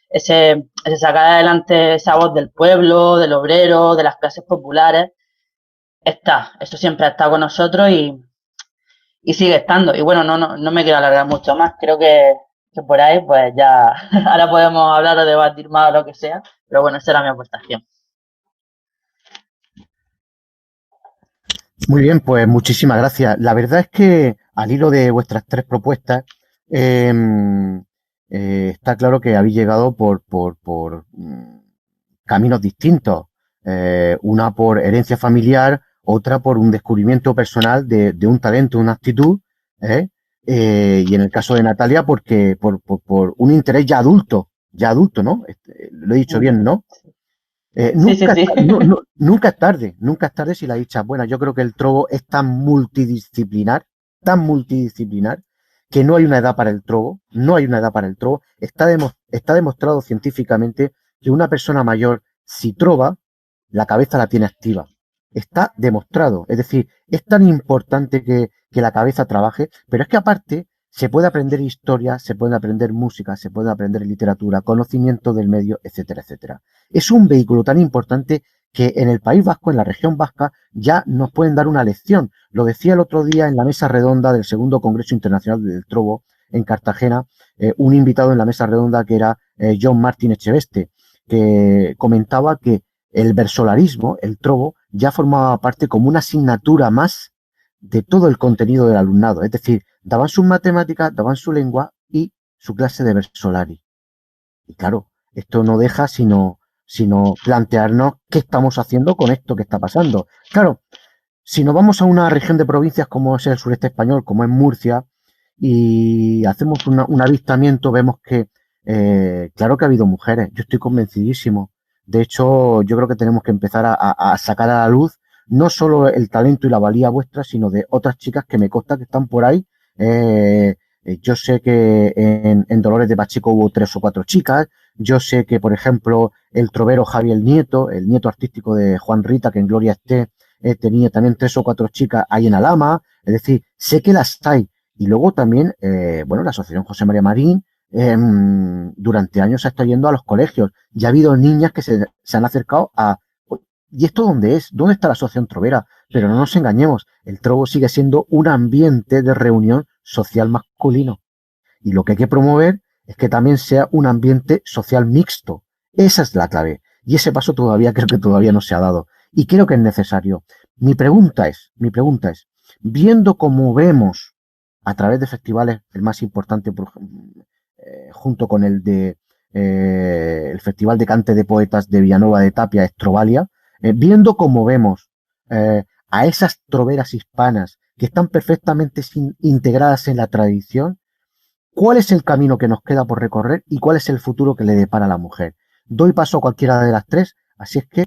ese sacar adelante esa voz del pueblo, del obrero, de las clases populares, eso siempre ha estado con nosotros y sigue estando. Y bueno, no me quiero alargar mucho más, creo que por ahí pues ya ahora podemos hablar o debatir más o lo que sea, pero bueno, esa era mi aportación. Muy bien, pues muchísimas gracias. La verdad es que al hilo de vuestras tres propuestas, eh, está claro que habéis llegado por caminos distintos. Una por herencia familiar, otra por un descubrimiento personal de un talento, una actitud, ¿eh? Y en el caso de Natalia, porque por un interés ya adulto, ¿no? Lo he dicho bien, ¿no? Sí. Nunca es tarde si la dicha es buena. Yo creo que el trobo es tan multidisciplinar, que no hay una edad para el trobo, no hay una edad para el trobo. Está demostrado científicamente que una persona mayor, si trova, la cabeza la tiene activa. Está demostrado. Es decir, es tan importante que la cabeza trabaje, pero es que aparte se puede aprender historia, se puede aprender música, se puede aprender literatura, conocimiento del medio, etcétera, etcétera. Es un vehículo tan importante que en el País Vasco, en la región vasca, ya nos pueden dar una lección. Lo decía el otro día en la mesa redonda del segundo Congreso Internacional del Trobo en Cartagena, un invitado en la mesa redonda que era John Martín Echeveste, que comentaba que el versolarismo, el trobo, ya formaba parte como una asignatura más de todo el contenido del alumnado. Es decir, daban sus matemáticas, daban su lengua y su clase de versolari. Y claro, esto no deja sino plantearnos qué estamos haciendo con esto que está pasando. Claro, Si nos vamos a una región de provincias como es el sureste español, como es Murcia, y hacemos un avistamiento, vemos que, claro que ha habido mujeres, yo estoy convencidísimo. De hecho, yo creo que tenemos que empezar a sacar a la luz no solo el talento y la valía vuestra, sino de otras chicas que me consta que están por ahí. Yo sé que en Dolores de Pacheco hubo 3 o 4 chicas. Yo sé que, por ejemplo, el trovero Javier Nieto, el nieto artístico de Juan Rita, que en Gloria esté, tenía también 3 o 4 chicas ahí en Alhama. Es decir, sé que las hay. Y luego también, bueno, la Asociación José María Marín durante años ha estado yendo a los colegios. Ya ha habido niñas que se han acercado a... ¿Y esto dónde es? ¿Dónde está la Asociación Trovera? Pero no nos engañemos, el trovo sigue siendo un ambiente de reunión social masculino. Y lo que hay que promover es que también sea un ambiente social mixto. Esa es la clave. Y ese paso todavía creo que todavía no se ha dado. Y creo que es necesario. Mi pregunta es, viendo cómo vemos a través de festivales, el más importante junto con el de el Festival de Cante de Poetas de Villanueva de Tapia, Estrovalia, viendo cómo vemos a esas troveras hispanas que están perfectamente integradas en la tradición, ¿cuál es el camino que nos queda por recorrer y cuál es el futuro que le depara a la mujer? Doy paso a cualquiera de las tres, así es que...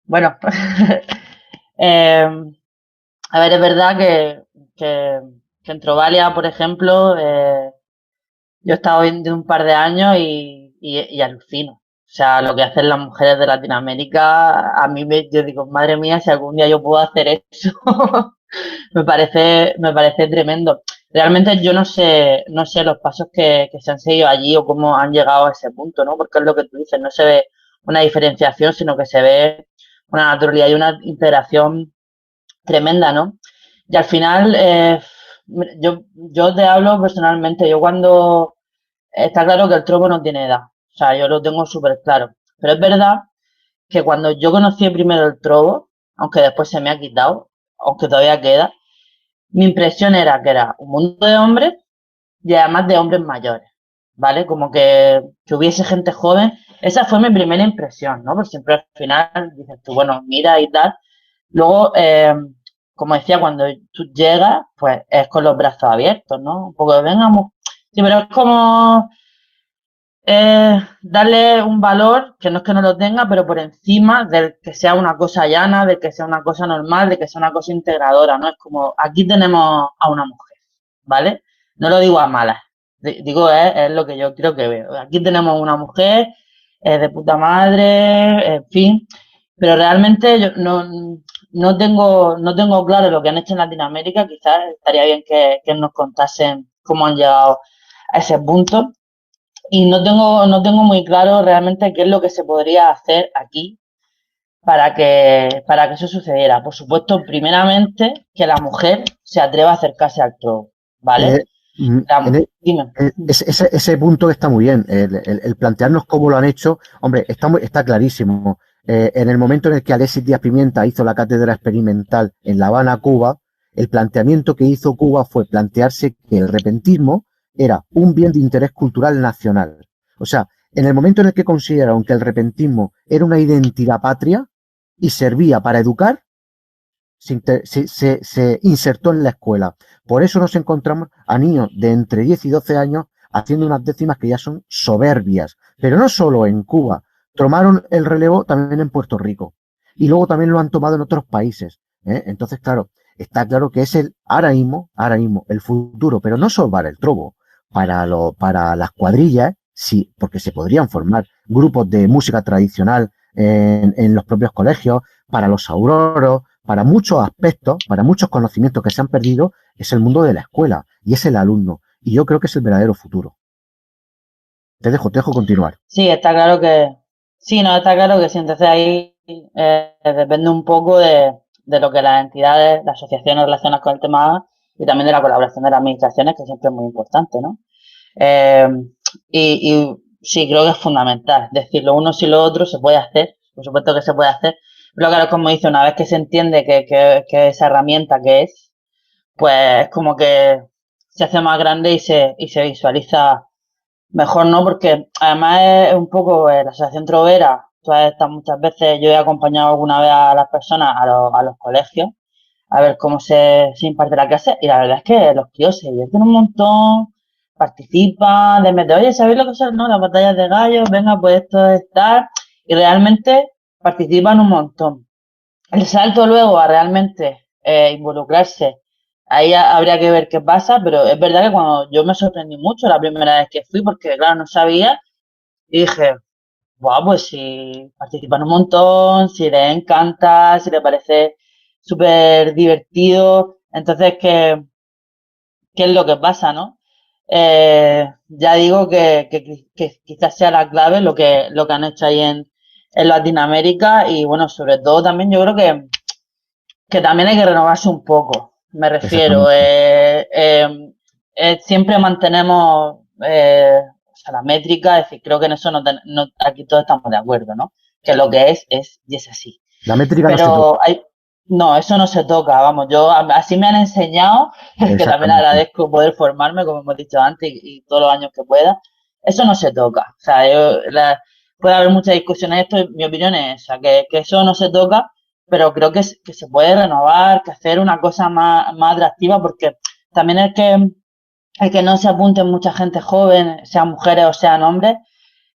Bueno, eh, a ver, es verdad que en Trovalia, por ejemplo, yo he estado viendo un par de años y alucino. O sea, lo que hacen las mujeres de Latinoamérica, yo digo, madre mía, si algún día yo puedo hacer eso, me parece tremendo. Realmente yo no sé los pasos que se han seguido allí o cómo han llegado a ese punto, ¿no? Porque es lo que tú dices, no se ve una diferenciación, sino que se ve una naturalidad y una integración tremenda, ¿no? Y al final, yo te hablo personalmente, yo cuando está claro que el trobo no tiene edad, o sea, yo lo tengo súper claro, pero es verdad que cuando yo conocí primero el trobo, aunque después se me ha quitado, aunque todavía queda, mi impresión era que era un mundo de hombres y además de hombres mayores, ¿vale? Como que hubiese gente joven, esa fue mi primera impresión, ¿no? Porque siempre al final dices tú, bueno, mira y tal. Luego, como decía, cuando tú llegas, pues es con los brazos abiertos, ¿no? Un poco de vengamos. Sí, pero es como darle un valor, que no es que no lo tenga, pero por encima de que sea una cosa llana, de que sea una cosa normal, de que sea una cosa integradora, ¿no? Es como, aquí tenemos a una mujer, ¿vale? No lo digo a malas, digo, es lo que yo creo que veo. Aquí tenemos una mujer, de puta madre, en fin, pero realmente yo no tengo claro lo que han hecho en Latinoamérica, quizás estaría bien que nos contasen cómo han llegado a ese punto. Y no tengo muy claro realmente qué es lo que se podría hacer aquí para que eso sucediera. Por supuesto, primeramente, que la mujer se atreva a acercarse al trono, ¿vale? Eh, mm, Dime. ese punto está muy bien, el plantearnos cómo lo han hecho, hombre, está clarísimo. En el momento en el que Alexis Díaz Pimienta hizo la cátedra experimental en La Habana, Cuba, el planteamiento que hizo Cuba fue plantearse que el repentismo era un bien de interés cultural nacional. O sea, en el momento en el que consideraron que el repentismo era una identidad patria y servía para educar, se insertó en la escuela. Por eso nos encontramos a niños de entre 10 y 12 años haciendo unas décimas que ya son soberbias. Pero no solo en Cuba, tomaron el relevo también en Puerto Rico. Y luego también lo han tomado en otros países. Entonces, claro, está claro que es ahora mismo, el futuro, pero no solo para el trobo, para las cuadrillas, sí, porque se podrían formar grupos de música tradicional en los propios colegios, para los auroros, para muchos aspectos, para muchos conocimientos que se han perdido, es el mundo de la escuela y es el alumno. Y yo creo que es el verdadero futuro. Te dejo continuar. Sí, está claro que sí, no, está claro que sí. Entonces ahí depende un poco de lo que las entidades, las asociaciones relacionadas con el tema hagan y también de la colaboración de las administraciones, que siempre es muy importante, ¿no? Eh, y sí, creo que es fundamental. Es decir, lo uno sí lo otro se puede hacer, por supuesto que se puede hacer, pero claro, como dice, una vez que se entiende que esa herramienta que es, pues es como que se hace más grande y se visualiza mejor, ¿no? Porque además es un poco la Asociación Trovera, todas estas muchas veces, yo he acompañado alguna vez a las personas a los colegios a ver cómo se imparte la clase y la verdad es que los tíos se divierten un montón, participan, les meten, oye, ¿sabéis lo que son, no? Las batallas de gallos, venga, pues esto es tal, y realmente participan un montón. El salto luego a realmente involucrarse, ahí habría que ver qué pasa, pero es verdad que cuando yo me sorprendí mucho la primera vez que fui, porque claro, no sabía, y dije, wow, pues si participan un montón, si les encanta, si les parece súper divertido, entonces, ¿qué es lo que pasa, no? Ya digo que quizás sea la clave lo que han hecho ahí en Latinoamérica y bueno, sobre todo también yo creo que también hay que renovarse un poco, me refiero. Exactamente. Siempre mantenemos o sea, la métrica, es decir, creo que en eso aquí todos estamos de acuerdo, ¿no? Que lo que es y es así. La métrica no se toca. Pero no, eso no se toca, vamos, así me han enseñado, que también Exactamente. agradezco poder formarme, como hemos dicho antes, y todos los años que pueda. Eso no se toca. O sea, puede haber muchas discusiones de esto, y mi opinión es esa, que eso no se toca, pero creo que se puede renovar, que hacer una cosa más atractiva, porque también el que no se apunte mucha gente joven, sean mujeres o sean hombres,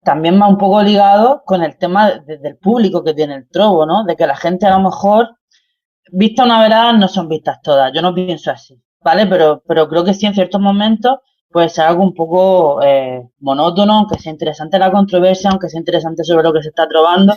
también va un poco ligado con el tema del público que tiene el trobo, ¿no? De que la gente a lo mejor, vista una verdad, no son vistas todas. Yo no pienso así, ¿vale? Pero creo que sí, en ciertos momentos puede ser algo un poco monótono, aunque sea interesante la controversia, aunque sea interesante sobre lo que se está trovando,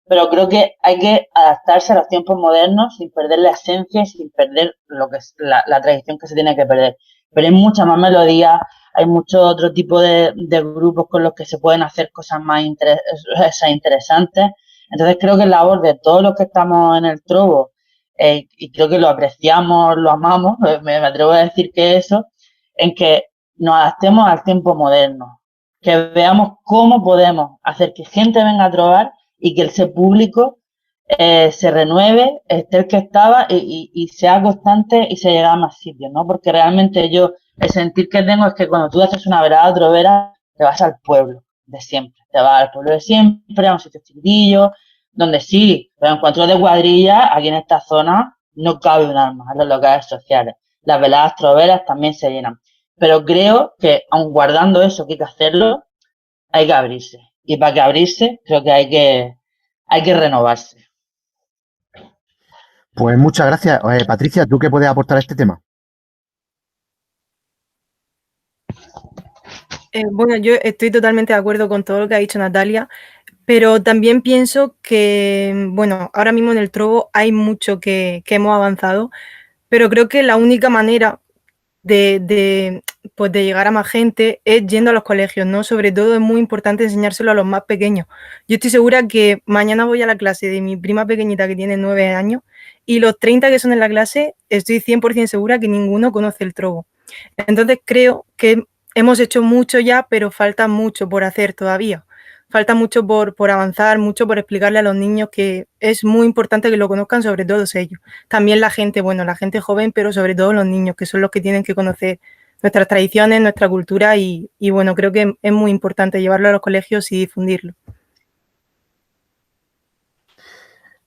pero creo que hay que adaptarse a los tiempos modernos sin perder la esencia y sin perder lo que es la tradición que se tiene que perder. Pero hay mucha más melodía, hay mucho otro tipo de grupos con los que se pueden hacer cosas más interesantes. Entonces creo que es labor de todos los que estamos en el trobo, y creo que lo apreciamos, lo amamos, me atrevo a decir que eso, en que nos adaptemos al tiempo moderno, que veamos cómo podemos hacer que gente venga a trobar y que ese público se renueve, esté el que estaba y sea constante y se llegue a más sitios, ¿no? Porque realmente yo, el sentir que tengo es que cuando tú haces una velada trovera, te vas al pueblo de siempre, te vas al pueblo de siempre, a un sitio chiquitillo, donde sí, los encuentros de cuadrillas, aquí en esta zona, no cabe un alma en los locales sociales. Las veladas troveras también se llenan. Pero creo que, aun guardando eso que hay que hacerlo, hay que abrirse. Y para que abrirse, creo que hay que renovarse. Pues muchas gracias. Patricia, ¿tú qué puedes aportar a este tema? Bueno, yo estoy totalmente de acuerdo con todo lo que ha dicho Natalia, pero también pienso que, bueno, ahora mismo en el trobo hay mucho que hemos avanzado, pero creo que la única manera pues de llegar a más gente es yendo a los colegios, ¿no? Sobre todo es muy importante enseñárselo a los más pequeños. Yo estoy segura que mañana voy a la clase de mi prima pequeñita que tiene 9 años y los 30 que son en la clase estoy 100% segura que ninguno conoce el trobo. Entonces creo que hemos hecho mucho ya, pero falta mucho por hacer todavía. Falta mucho por avanzar, mucho por explicarle a los niños que es muy importante que lo conozcan, sobre todo ellos. También la gente, bueno, la gente joven, pero sobre todo los niños, que son los que tienen que conocer nuestras tradiciones, nuestra cultura y bueno, creo que es muy importante llevarlo a los colegios y difundirlo.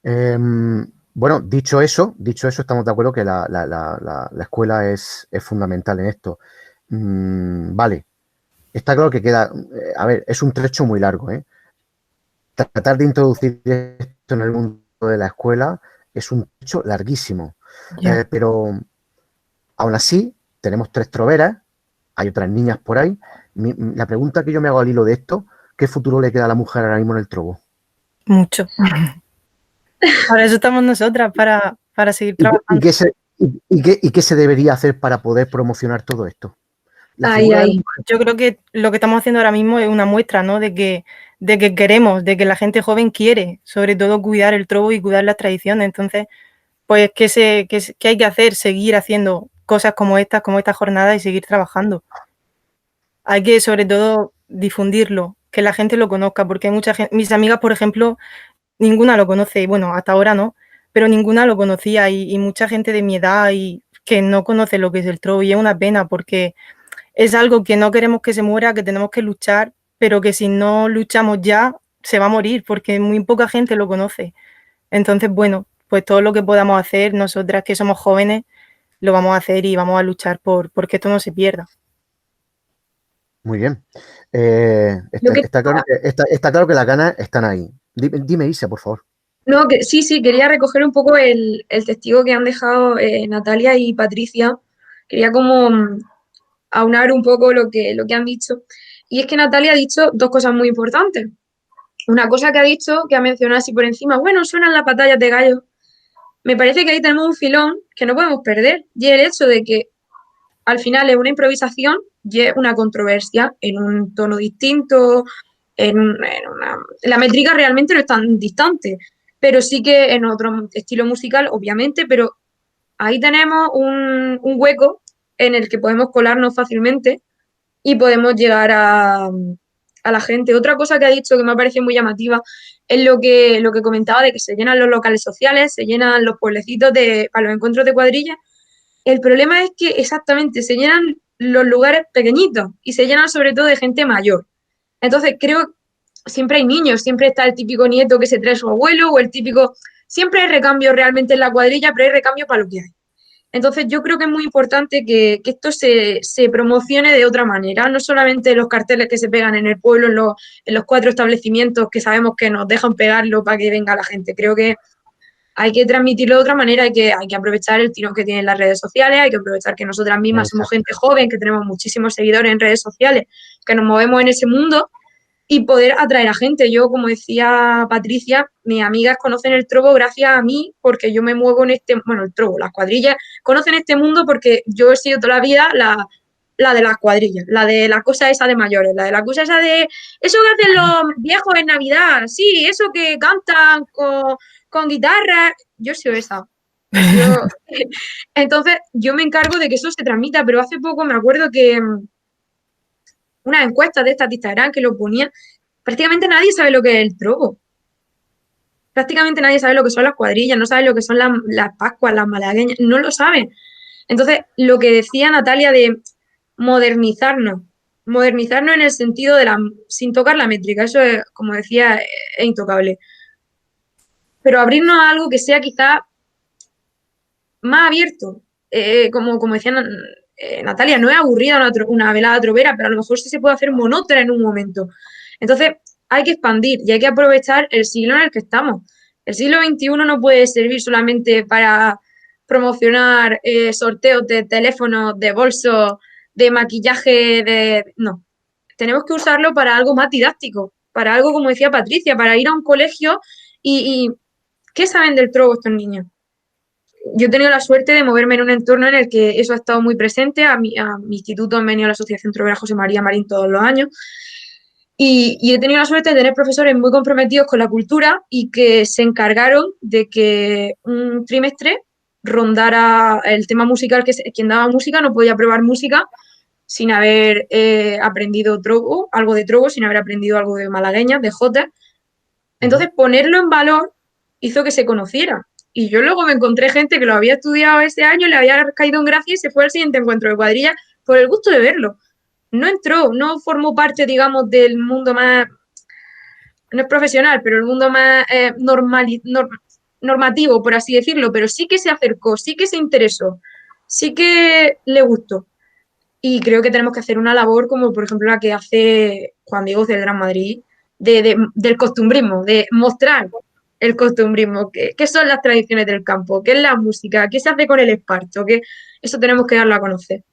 Bueno, dicho eso, estamos de acuerdo que la escuela es fundamental en esto. Vale, está claro que queda, a ver, es un trecho muy largo, ¿eh? Tratar de introducir esto en el mundo de la escuela es un trecho larguísimo. Yeah. Pero aún así, tenemos 3 troveras, hay otras niñas por ahí. La pregunta que yo me hago al hilo de esto, ¿qué futuro le queda a la mujer ahora mismo en el trobo? Mucho. Para eso estamos nosotras, para seguir trabajando. ¿Y qué se debería hacer para poder promocionar todo esto? Yo creo que lo que estamos haciendo ahora mismo es una muestra, ¿no? De que queremos, de que la gente joven quiere, sobre todo, cuidar el trobo y cuidar las tradiciones. Entonces, pues, ¿qué hay que hacer? Seguir haciendo cosas como esta jornada y seguir trabajando. Hay que, sobre todo, difundirlo, que la gente lo conozca, porque hay mucha gente, mis amigas, por ejemplo, ninguna lo conoce, bueno, hasta ahora no, pero ninguna lo conocía y mucha gente de mi edad y que no conoce lo que es el trobo y es una pena porque es algo que no queremos que se muera, que tenemos que luchar, pero que si no luchamos ya se va a morir porque muy poca gente lo conoce. Entonces, bueno, pues todo lo que podamos hacer, nosotras que somos jóvenes, lo vamos a hacer y vamos a luchar porque esto no se pierda. Muy bien. Lo que, Está claro que las ganas están ahí. Dime, Isa, por favor. no, que sí, quería recoger un poco el testigo que han dejado Natalia y Patricia. Quería como aunar un poco lo que han dicho. Y es que Natalia ha dicho dos cosas muy importantes. Una cosa que ha dicho, que ha mencionado así por encima, bueno, suenan las batallas de gallos. Me parece que ahí tenemos un filón que no podemos perder. Y el hecho de que al final es una improvisación y es una controversia en un tono distinto, la métrica realmente no es tan distante, pero sí que en otro estilo musical, obviamente, pero ahí tenemos un hueco en el que podemos colarnos fácilmente y podemos llegar a la gente. Otra cosa que ha dicho que me ha parecido muy llamativa es lo que comentaba de que se llenan los locales sociales, se llenan los pueblecitos para los encuentros de cuadrillas. El problema es que exactamente se llenan los lugares pequeñitos y se llenan sobre todo de gente mayor. Entonces creo siempre hay niños, siempre está el típico nieto que se trae a su abuelo o el típico, siempre hay recambio realmente en la cuadrilla, pero hay recambio para lo que hay. Entonces yo creo que es muy importante que esto se promocione de otra manera, no solamente los carteles que se pegan en el pueblo, en los 4 establecimientos que sabemos que nos dejan pegarlo para que venga la gente. Creo que hay que transmitirlo de otra manera, hay que aprovechar el tirón que tienen las redes sociales, hay que aprovechar que nosotras mismas somos gente joven, que tenemos muchísimos seguidores en redes sociales, que nos movemos en ese mundo y poder atraer a gente. Yo, como decía Patricia, mis amigas conocen el trobo gracias a mí, porque yo me muevo en el trobo, las cuadrillas, conocen este mundo porque yo he sido toda la vida la de las cuadrillas, la de la cosa esa de mayores, la de la cosa esa de eso que hacen los viejos en Navidad, sí, eso que cantan con guitarra, yo soy esa. Entonces, yo me encargo de que eso se transmita, pero hace poco me acuerdo que unas encuestas de estas de Instagram que lo ponían, prácticamente nadie sabe lo que es el trobo. Prácticamente nadie sabe lo que son las cuadrillas, no sabe lo que son las pascuas, las malagueñas, no lo saben. Entonces, lo que decía Natalia de modernizarnos en el sentido sin tocar la métrica, eso es, como decía, es intocable. Pero abrirnos a algo que sea quizá más abierto, como decía Natalia, no es aburrida una velada trovera, pero a lo mejor sí se puede hacer monótona en un momento. Entonces, hay que expandir y hay que aprovechar el siglo en el que estamos. El siglo XXI no puede servir solamente para promocionar sorteos de teléfonos, de bolsos, de maquillaje, no. Tenemos que usarlo para algo más didáctico, para algo, como decía Patricia, para ir a un colegio y ¿qué saben del trobo estos niños? Yo he tenido la suerte de moverme en un entorno en el que eso ha estado muy presente. A mi instituto han venido a la Asociación Trovera José María Marín todos los años. Y he tenido la suerte de tener profesores muy comprometidos con la cultura y que se encargaron de que un trimestre rondara el tema musical, que quien daba música no podía probar música sin haber aprendido trobo, algo de trobo, sin haber aprendido algo de malagueñas, de jotas. Entonces, ponerlo en valor hizo que se conociera. Y yo luego me encontré gente que lo había estudiado ese año, le había caído en gracia y se fue al siguiente encuentro de cuadrilla por el gusto de verlo. No entró, no formó parte, digamos, del mundo más, no es profesional, pero el mundo más normativo, por así decirlo, pero sí que se acercó, sí que se interesó, sí que le gustó. Y creo que tenemos que hacer una labor como, por ejemplo, la que hace Juan Diego del Gran Madrid, del costumbrismo, de mostrar el costumbrismo, qué son las tradiciones del campo, qué es la música, qué se hace con el esparto, que eso tenemos que darlo a conocer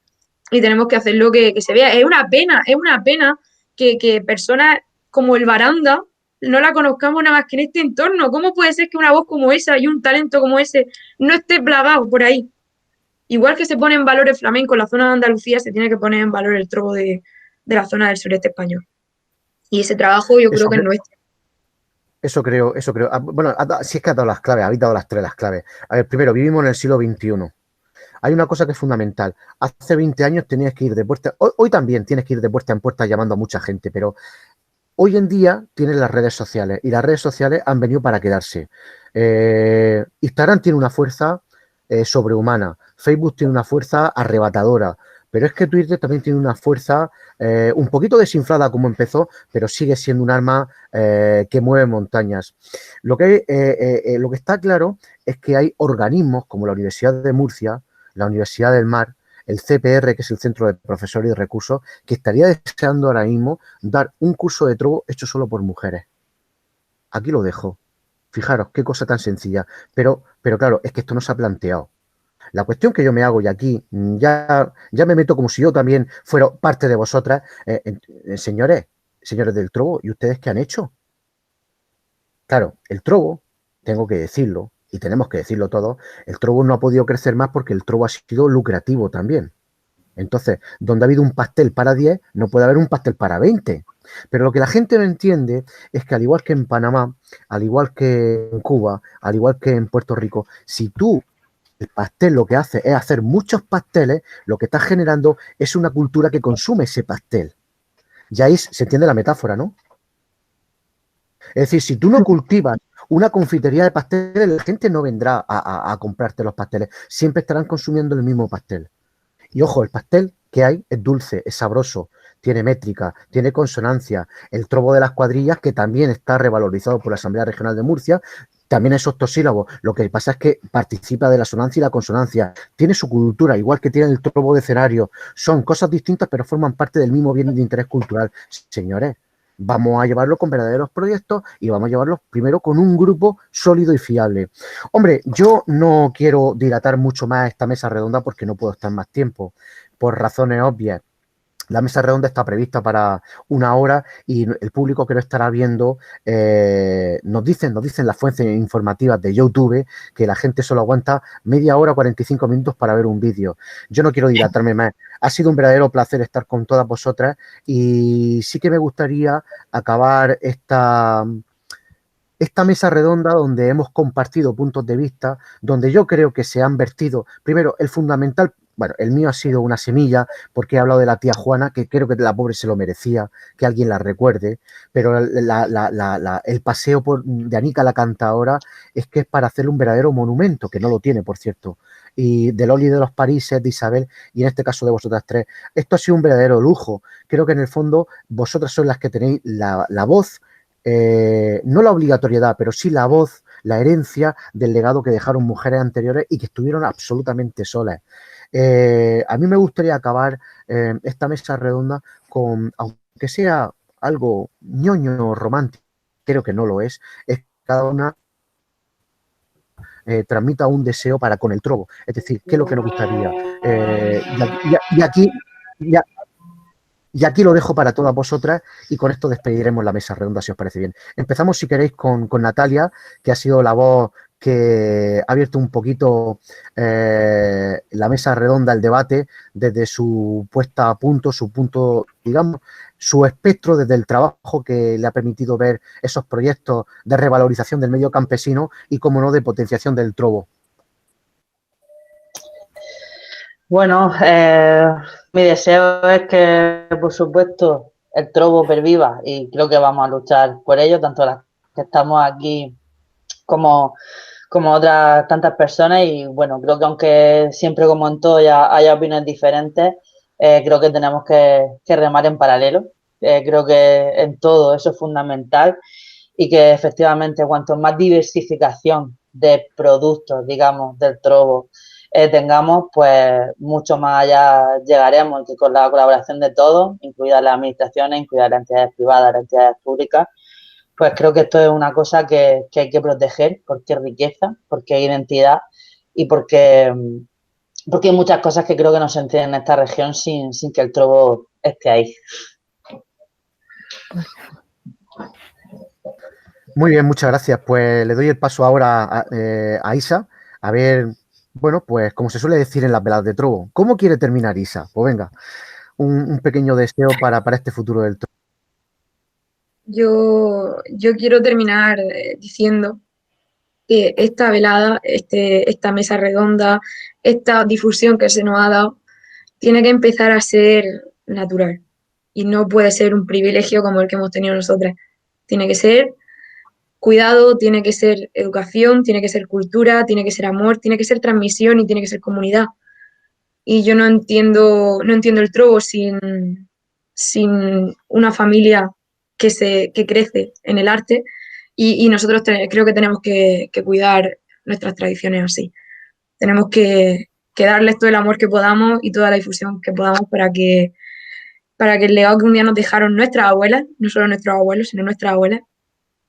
y tenemos que hacerlo que se vea. Es una pena que personas como el Baranda no la conozcamos nada más que en este entorno. ¿Cómo puede ser que una voz como esa y un talento como ese no esté plagado por ahí? Igual que se pone en valor el flamenco en la zona de Andalucía, se tiene que poner en valor el trobo de la zona del sureste español. Y ese trabajo yo creo que es nuestro. Eso creo. Bueno, si es que ha dado las claves, habéis dado las 3 claves. A ver, primero, vivimos en el siglo XXI. Hay una cosa que es fundamental. Hace 20 años tenías que ir de puerta, hoy también tienes que ir de puerta en puerta llamando a mucha gente, pero hoy en día tienes las redes sociales y las redes sociales han venido para quedarse. Instagram tiene una fuerza sobrehumana. Facebook tiene una fuerza arrebatadora. Pero es que Twitter también tiene una fuerza un poquito desinflada como empezó, pero sigue siendo un arma que mueve montañas. Lo que está claro es que hay organismos como la Universidad de Murcia, la Universidad del Mar, el CPR, que es el Centro de Profesores y Recursos, que estaría deseando ahora mismo dar un curso de trovo hecho solo por mujeres. Aquí lo dejo. Fijaros, qué cosa tan sencilla. Pero claro, es que esto no se ha planteado. La cuestión que yo me hago, y aquí ya me meto como si yo también fuera parte de vosotras, señores del trovo, ¿y ustedes qué han hecho? Claro, el trovo, tengo que decirlo, y tenemos que decirlo todos, el trovo no ha podido crecer más porque el trovo ha sido lucrativo también. Entonces, donde ha habido un pastel para 10, no puede haber un pastel para 20. Pero lo que la gente no entiende es que al igual que en Panamá, al igual que en Cuba, al igual que en Puerto Rico, si tú el pastel lo que hace es hacer muchos pasteles, lo que estás generando es una cultura que consume ese pastel. Ya ahí se entiende la metáfora, ¿no? Es decir, si tú no cultivas una confitería de pasteles, la gente no vendrá a comprarte los pasteles. Siempre estarán consumiendo el mismo pastel. Y ojo, el pastel que hay es dulce, es sabroso, tiene métrica, tiene consonancia. El trovo de las cuadrillas, que también está revalorizado por la Asamblea Regional de Murcia, también es octosílabo. Lo que pasa es que participa de la sonancia y la consonancia. Tiene su cultura, igual que tiene el trovo de escenario. Son cosas distintas, pero forman parte del mismo bien de interés cultural. Señores, vamos a llevarlo con verdaderos proyectos y vamos a llevarlos primero con un grupo sólido y fiable. Hombre, yo no quiero dilatar mucho más esta mesa redonda porque no puedo estar más tiempo, por razones obvias. La mesa redonda está prevista para 1 hora y el público que lo estará viendo nos dicen las fuentes informativas de YouTube que la gente solo aguanta media hora, 45 minutos para ver un vídeo. Yo no quiero dilatarme más. Ha sido un verdadero placer estar con todas vosotras y sí que me gustaría acabar esta mesa redonda donde hemos compartido puntos de vista, donde yo creo que se han vertido, primero, el fundamental. Bueno, el mío ha sido una semilla porque he hablado de la tía Juana, que creo que la pobre se lo merecía, que alguien la recuerde, pero el paseo de Anica la Cantaora es que es para hacerle un verdadero monumento, que no lo tiene, por cierto, y de Loli de los Parises, de Isabel, y en este caso de vosotras tres. Esto ha sido un verdadero lujo. Creo que en el fondo vosotras sois las que tenéis la voz, no la obligatoriedad, pero sí la voz, la herencia del legado que dejaron mujeres anteriores y que estuvieron absolutamente solas. A mí me gustaría acabar esta mesa redonda con, aunque sea algo ñoño romántico, creo que no lo es que cada una transmita un deseo para con el trovo. Es decir, ¿qué es lo que nos gustaría? Y aquí lo dejo para todas vosotras y con esto despediremos la mesa redonda, si os parece bien. Empezamos, si queréis, con Natalia, que ha sido la voz que ha abierto un poquito la mesa redonda, el debate, desde su puesta a punto, su punto, digamos, su espectro desde el trabajo que le ha permitido ver esos proyectos de revalorización del medio campesino y, como no, de potenciación del trovo. Bueno, mi deseo es que, por supuesto, el trovo perviva y creo que vamos a luchar por ello, tanto las que estamos aquí como otras tantas personas. Y bueno, creo que aunque siempre, como en todo, haya opiniones diferentes, creo que tenemos que remar en paralelo. Creo que en todo eso es fundamental y que efectivamente cuanto más diversificación de productos, digamos, del trovo tengamos, pues mucho más allá llegaremos, y con la colaboración de todos, incluidas las administraciones, incluidas las entidades privadas, las entidades públicas, pues creo que esto es una cosa que hay que proteger, porque es riqueza, porque hay identidad y porque hay muchas cosas que creo que no se entienden en esta región sin que el trovo esté ahí. Muy bien, muchas gracias. Pues le doy el paso ahora a Isa, a ver, bueno, pues como se suele decir en las veladas de trovo, ¿cómo quiere terminar Isa? Pues venga, un pequeño deseo para este futuro del trovo. Yo quiero terminar diciendo que esta velada, esta mesa redonda, esta difusión que se nos ha dado, tiene que empezar a ser natural y no puede ser un privilegio como el que hemos tenido nosotras. Tiene que ser cuidado, tiene que ser educación, tiene que ser cultura, tiene que ser amor, tiene que ser transmisión y tiene que ser comunidad. Y yo no entiendo el trobo sin una familia que crece en el arte y nosotros creo que tenemos que cuidar nuestras tradiciones así. Tenemos que darles todo el amor que podamos y toda la difusión que podamos para que el legado que un día nos dejaron nuestras abuelas, no solo nuestros abuelos, sino nuestras abuelas,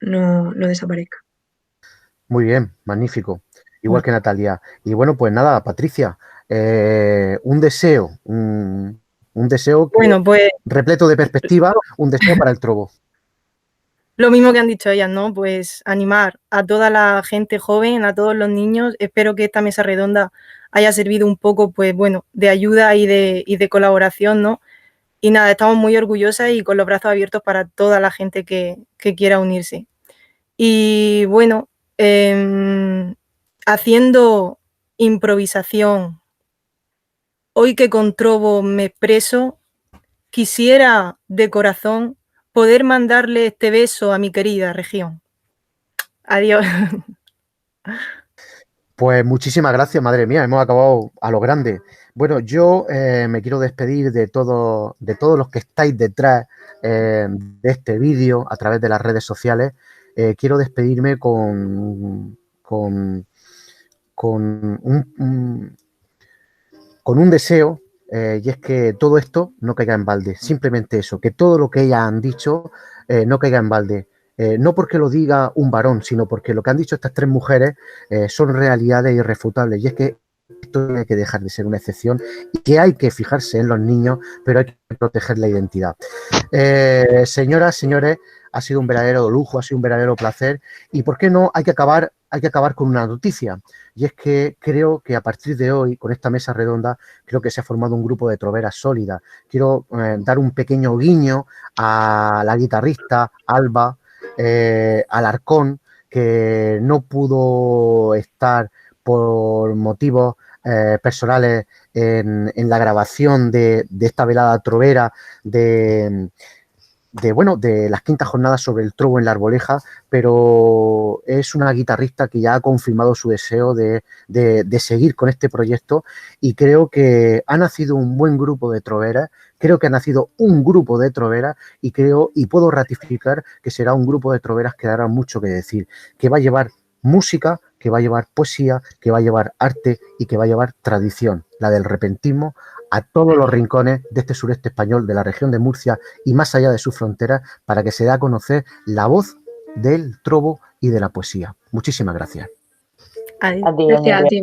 no desaparezca. Muy bien, magnífico. Igual que Natalia. Y bueno, pues nada, Patricia, un deseo que, Bueno, pues repleto de perspectiva, un deseo para el trobo. lo mismo que han dicho ellas, ¿no? Pues animar a toda la gente joven, a todos los niños. Espero que esta mesa redonda haya servido un poco, pues bueno, de ayuda y de colaboración, ¿no? Y nada, estamos muy orgullosas y con los brazos abiertos para toda la gente que quiera unirse. Y bueno, haciendo improvisación, hoy que con trobo me expreso, quisiera de corazón poder mandarle este beso a mi querida región. Adiós. Pues muchísimas gracias, madre mía, hemos acabado a lo grande. Bueno, yo me quiero despedir de todos los que estáis detrás de este vídeo a través de las redes sociales. Quiero despedirme con un deseo, y es que todo esto no caiga en balde. Simplemente eso, que todo lo que ellas han dicho no caiga en balde. No porque lo diga un varón, sino porque lo que han dicho estas tres mujeres son realidades irrefutables. Y es que esto tiene que dejar de ser una excepción y que hay que fijarse en los niños, pero hay que proteger la identidad. Señoras, señores, ha sido un verdadero lujo, ha sido un verdadero placer. Y ¿por qué no? Hay que acabar con una noticia. Y es que creo que a partir de hoy, con esta mesa redonda, creo que se ha formado un grupo de troveras sólidas. Quiero dar un pequeño guiño a la guitarrista Alba Alarcón, que no pudo estar por motivos personales en la grabación de esta velada trovera de las quintas jornadas sobre el trobo en la Arboleja, pero es una guitarrista que ya ha confirmado su deseo de seguir con este proyecto y creo que ha nacido un buen grupo de troveras, creo que ha nacido un grupo de troveras y puedo ratificar que será un grupo de troveras que dará mucho que decir, que va a llevar música, que va a llevar poesía, que va a llevar arte y que va a llevar tradición, la del repentismo, a todos los rincones de este sureste español, de la región de Murcia y más allá de sus fronteras, para que se dé a conocer la voz del trobo y de la poesía. Muchísimas gracias. Adiós. Gracias a ti.